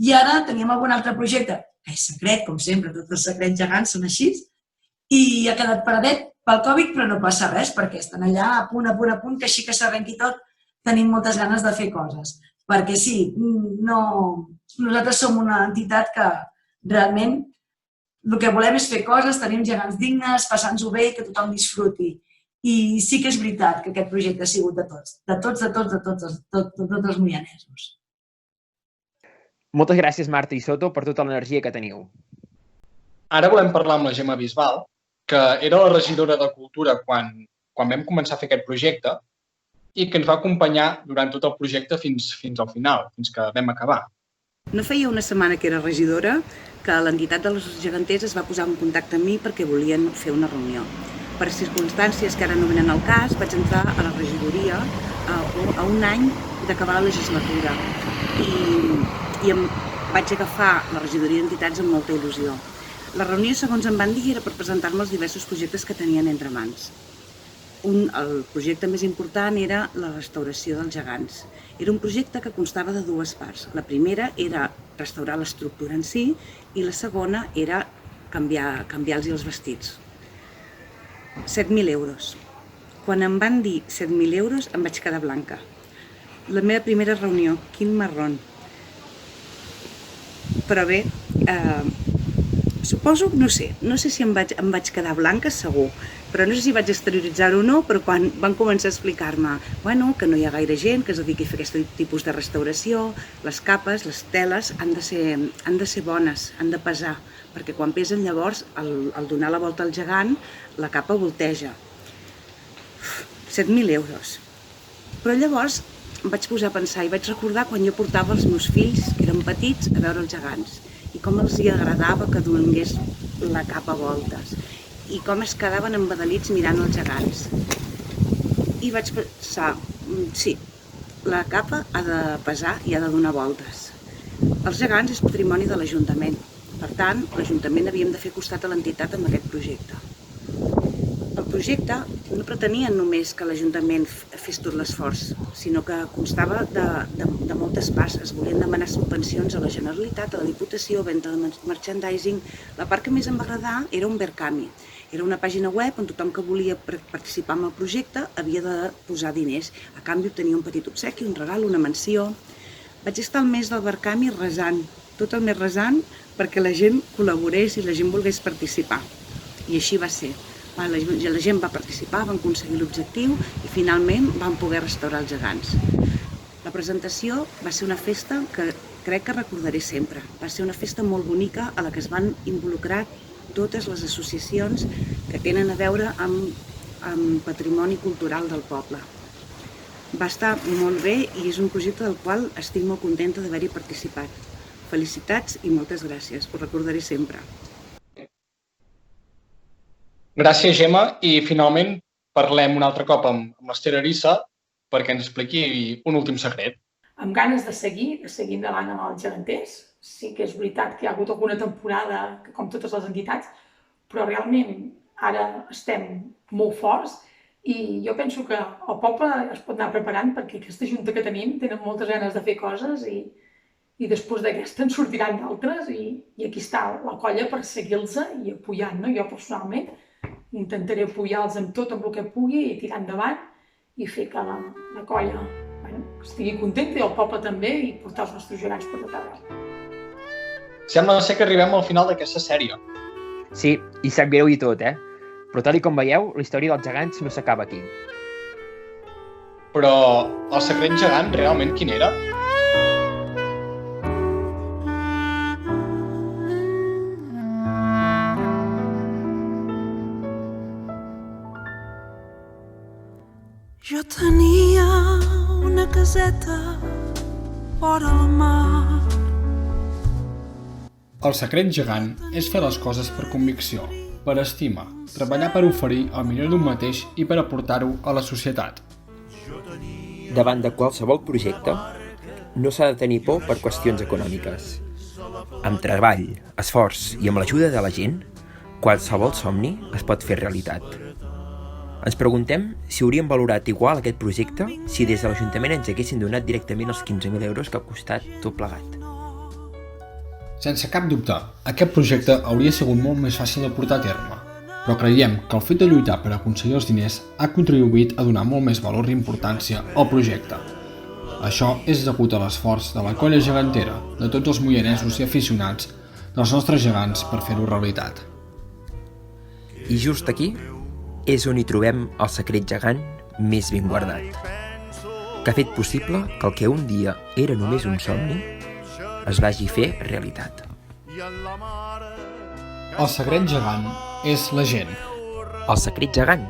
I ara teníem algun altre projecte, que és secret, com sempre, tots els secrets gegants són així, i ha quedat paradet pel Covid, però no passa res, perquè estan allà a punt, que així que s'arrenqui tot, tenim moltes ganes de fer coses. Perquè sí, nosaltres som una entitat que realment el que volem és fer coses, tenim gegants dignes, passar-nos-ho bé i que tothom disfruti. I sí que és veritat que aquest projecte ha sigut de tots els moianesos. Moltes gràcies, Marta i Soto, per tota l'energia que teniu. Ara volem parlar amb la Gemma Bisbal, que era la regidora de Cultura quan vam començar a fer aquest projecte i que ens va acompanyar durant tot el projecte fins al final, fins que vam acabar. No feia una setmana que era regidora que l'entitat dels geganters es va posar en contacte amb mi perquè volien fer una reunió. Per circumstàncies que ara no venen al cas, vaig entrar a la regidoria a un any d'acabar la legislatura i em vaig agafar la regidoria d'entitats amb molta il·lusió. La reunió, segons em van dir, era per presentar-me els diversos projectes que tenien entre mans. El projecte més important era la restauració dels gegants. Era un projecte que constava de dues parts. La primera era restaurar l'estructura en si i la segona era canviar-los els vestits. 7.000 euros. Quan em van dir 7.000 euros em vaig quedar blanca. La meva primera reunió, quin marrón. Però bé, suposo, no sé si em vaig quedar blanca, segur, però no sé si vaig exterioritzar-ho o no, però quan van començar a explicar-me que no hi ha gaire gent que es dediqui a fer aquest tipus de restauració, les capes, les teles han de ser bones, han de pesar, perquè quan pesen llavors, al donar la volta al gegant, la capa volteja. 7.000 euros. Però llavors em vaig posar a pensar i vaig recordar quan jo portava els meus fills, que eren petits, a veure els gegants, i com els hi agradava que donés la capa a voltes, i com es quedaven embadalits mirant els gegants. I vaig pensar, sí, la capa ha de pesar i ha de donar voltes. Els gegants és patrimoni de l'Ajuntament, per tant, l'Ajuntament havíem de fer costat a l'entitat amb aquest projecte. El projecte no pretenia només que l'Ajuntament fes tot l'esforç, sinó que constava de moltes parts. Es volien demanar subvencions a la Generalitat, a la Diputació, venda de merchandising. La part que més em va agradar era un Verkami. Era una pàgina web on tothom que volia participar en el projecte havia de posar diners. A canvi obtenia un petit obsequi, un regal, una menció. Vaig estar el mes del Verkami resant, tot el mes resant, perquè la gent col·laborés i la gent volgués participar. I així va ser. La gent va participar, van aconseguir l'objectiu i finalment van poder restaurar els gegants. La presentació va ser una festa que crec que recordaré sempre. Va ser una festa molt bonica a la que es van involucrar totes les associacions que tenen a veure amb patrimoni cultural del poble. Va estar molt bé i és un projecte del qual estic molt contenta d'haver-hi participat. Felicitats i moltes gràcies, ho recordaré sempre. Gràcies, Gemma. I finalment parlem un altre cop amb l'Ester Arissa perquè ens expliqui un últim secret. Amb ganes de seguir endavant amb els geganters. Sí que és veritat que hi ha hagut alguna temporada, com totes les entitats, però realment ara estem molt forts i jo penso que el poble es pot anar preparant perquè aquesta junta que tenim tenen moltes ganes de fer coses i després d'aquesta en sortiran d'altres i aquí està la colla per seguir-los i apoyant-nos. Jo personalment intentaré apoyar-los amb tot el que pugui i tirar endavant i fer que la colla estigui contenta i el poble també i portar els nostres gegants per tot arreu. Sembla ser que arribem al final d'aquesta sèrie. Sí, i sap greu i tot, Però tal com veieu, la història dels gegants no s'acaba aquí. Però el secret gegant realment quin era? Jo tenia una caseta vora la mar. El secret gegant és fer les coses per convicció, per estima, treballar per oferir el millor d'un mateix i per aportar-ho a la societat. Davant de qualsevol projecte, no s'ha de tenir por per qüestions econòmiques. Amb treball, esforç i amb l'ajuda de la gent, qualsevol somni es pot fer realitat. Ens preguntem si hauríem valorat igual aquest projecte si des de l'Ajuntament ens haguessin donat directament els 15.000 euros que ha costat tot plegat. Sense cap dubte, aquest projecte hauria sigut molt més fàcil de portar a terme, però creiem que el fet de lluitar per aconseguir els diners ha contribuït a donar molt més valor i importància al projecte. Això és degut a l'esforç de la colla gegantera, de tots els moianesos i aficionats dels nostres gegants per fer-ho realitat. I just aquí és on hi trobem el secret gegant més ben guardat, que ha fet possible que el que un dia era només un somni es vagi a fer realitat. El secret gegant és la gent. El secret gegant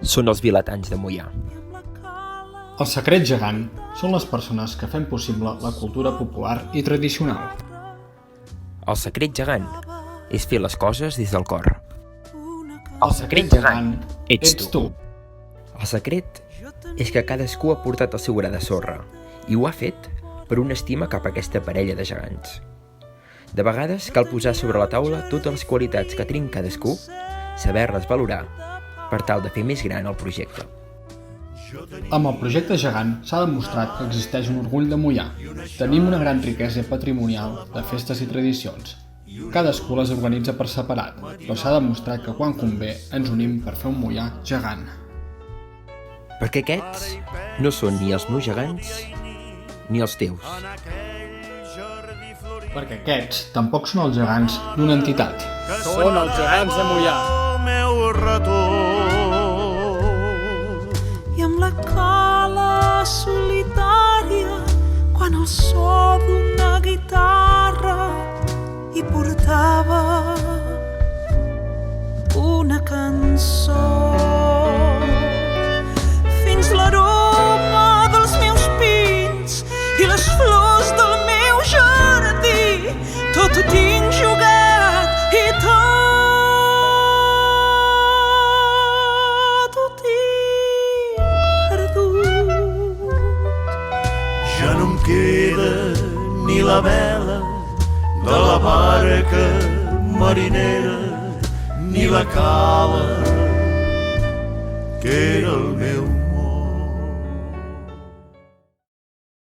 són els vilatans de Moià. El secret gegant són les persones que fem possible la cultura popular i tradicional. El secret gegant és fer les coses des del cor. El secret gegant ets tu. El secret és que cadascú ha portat el seu gra de sorra i ho ha fet per una estima cap a aquesta parella de gegants. De vegades cal posar sobre la taula totes les qualitats que tenim cadascú, saber-les valorar per tal de fer més gran el projecte. Amb el projecte gegant s'ha demostrat que existeix un orgull de Moià. Tenim una gran riquesa patrimonial de festes i tradicions. Cadascú les organitza per separat, però s'ha demostrat que quan convé ens unim per fer un Moià gegant. Perquè aquests no són ni els meus gegants ni els teus. Perquè aquests tampoc són els gegants d'una entitat. Són els gegants de Moià. El meu retorn i amb la cala solitària quan el so d'una guitarra i portava una cançó fins l'aroma la vela de la barca marinera, ni la cala que era el meu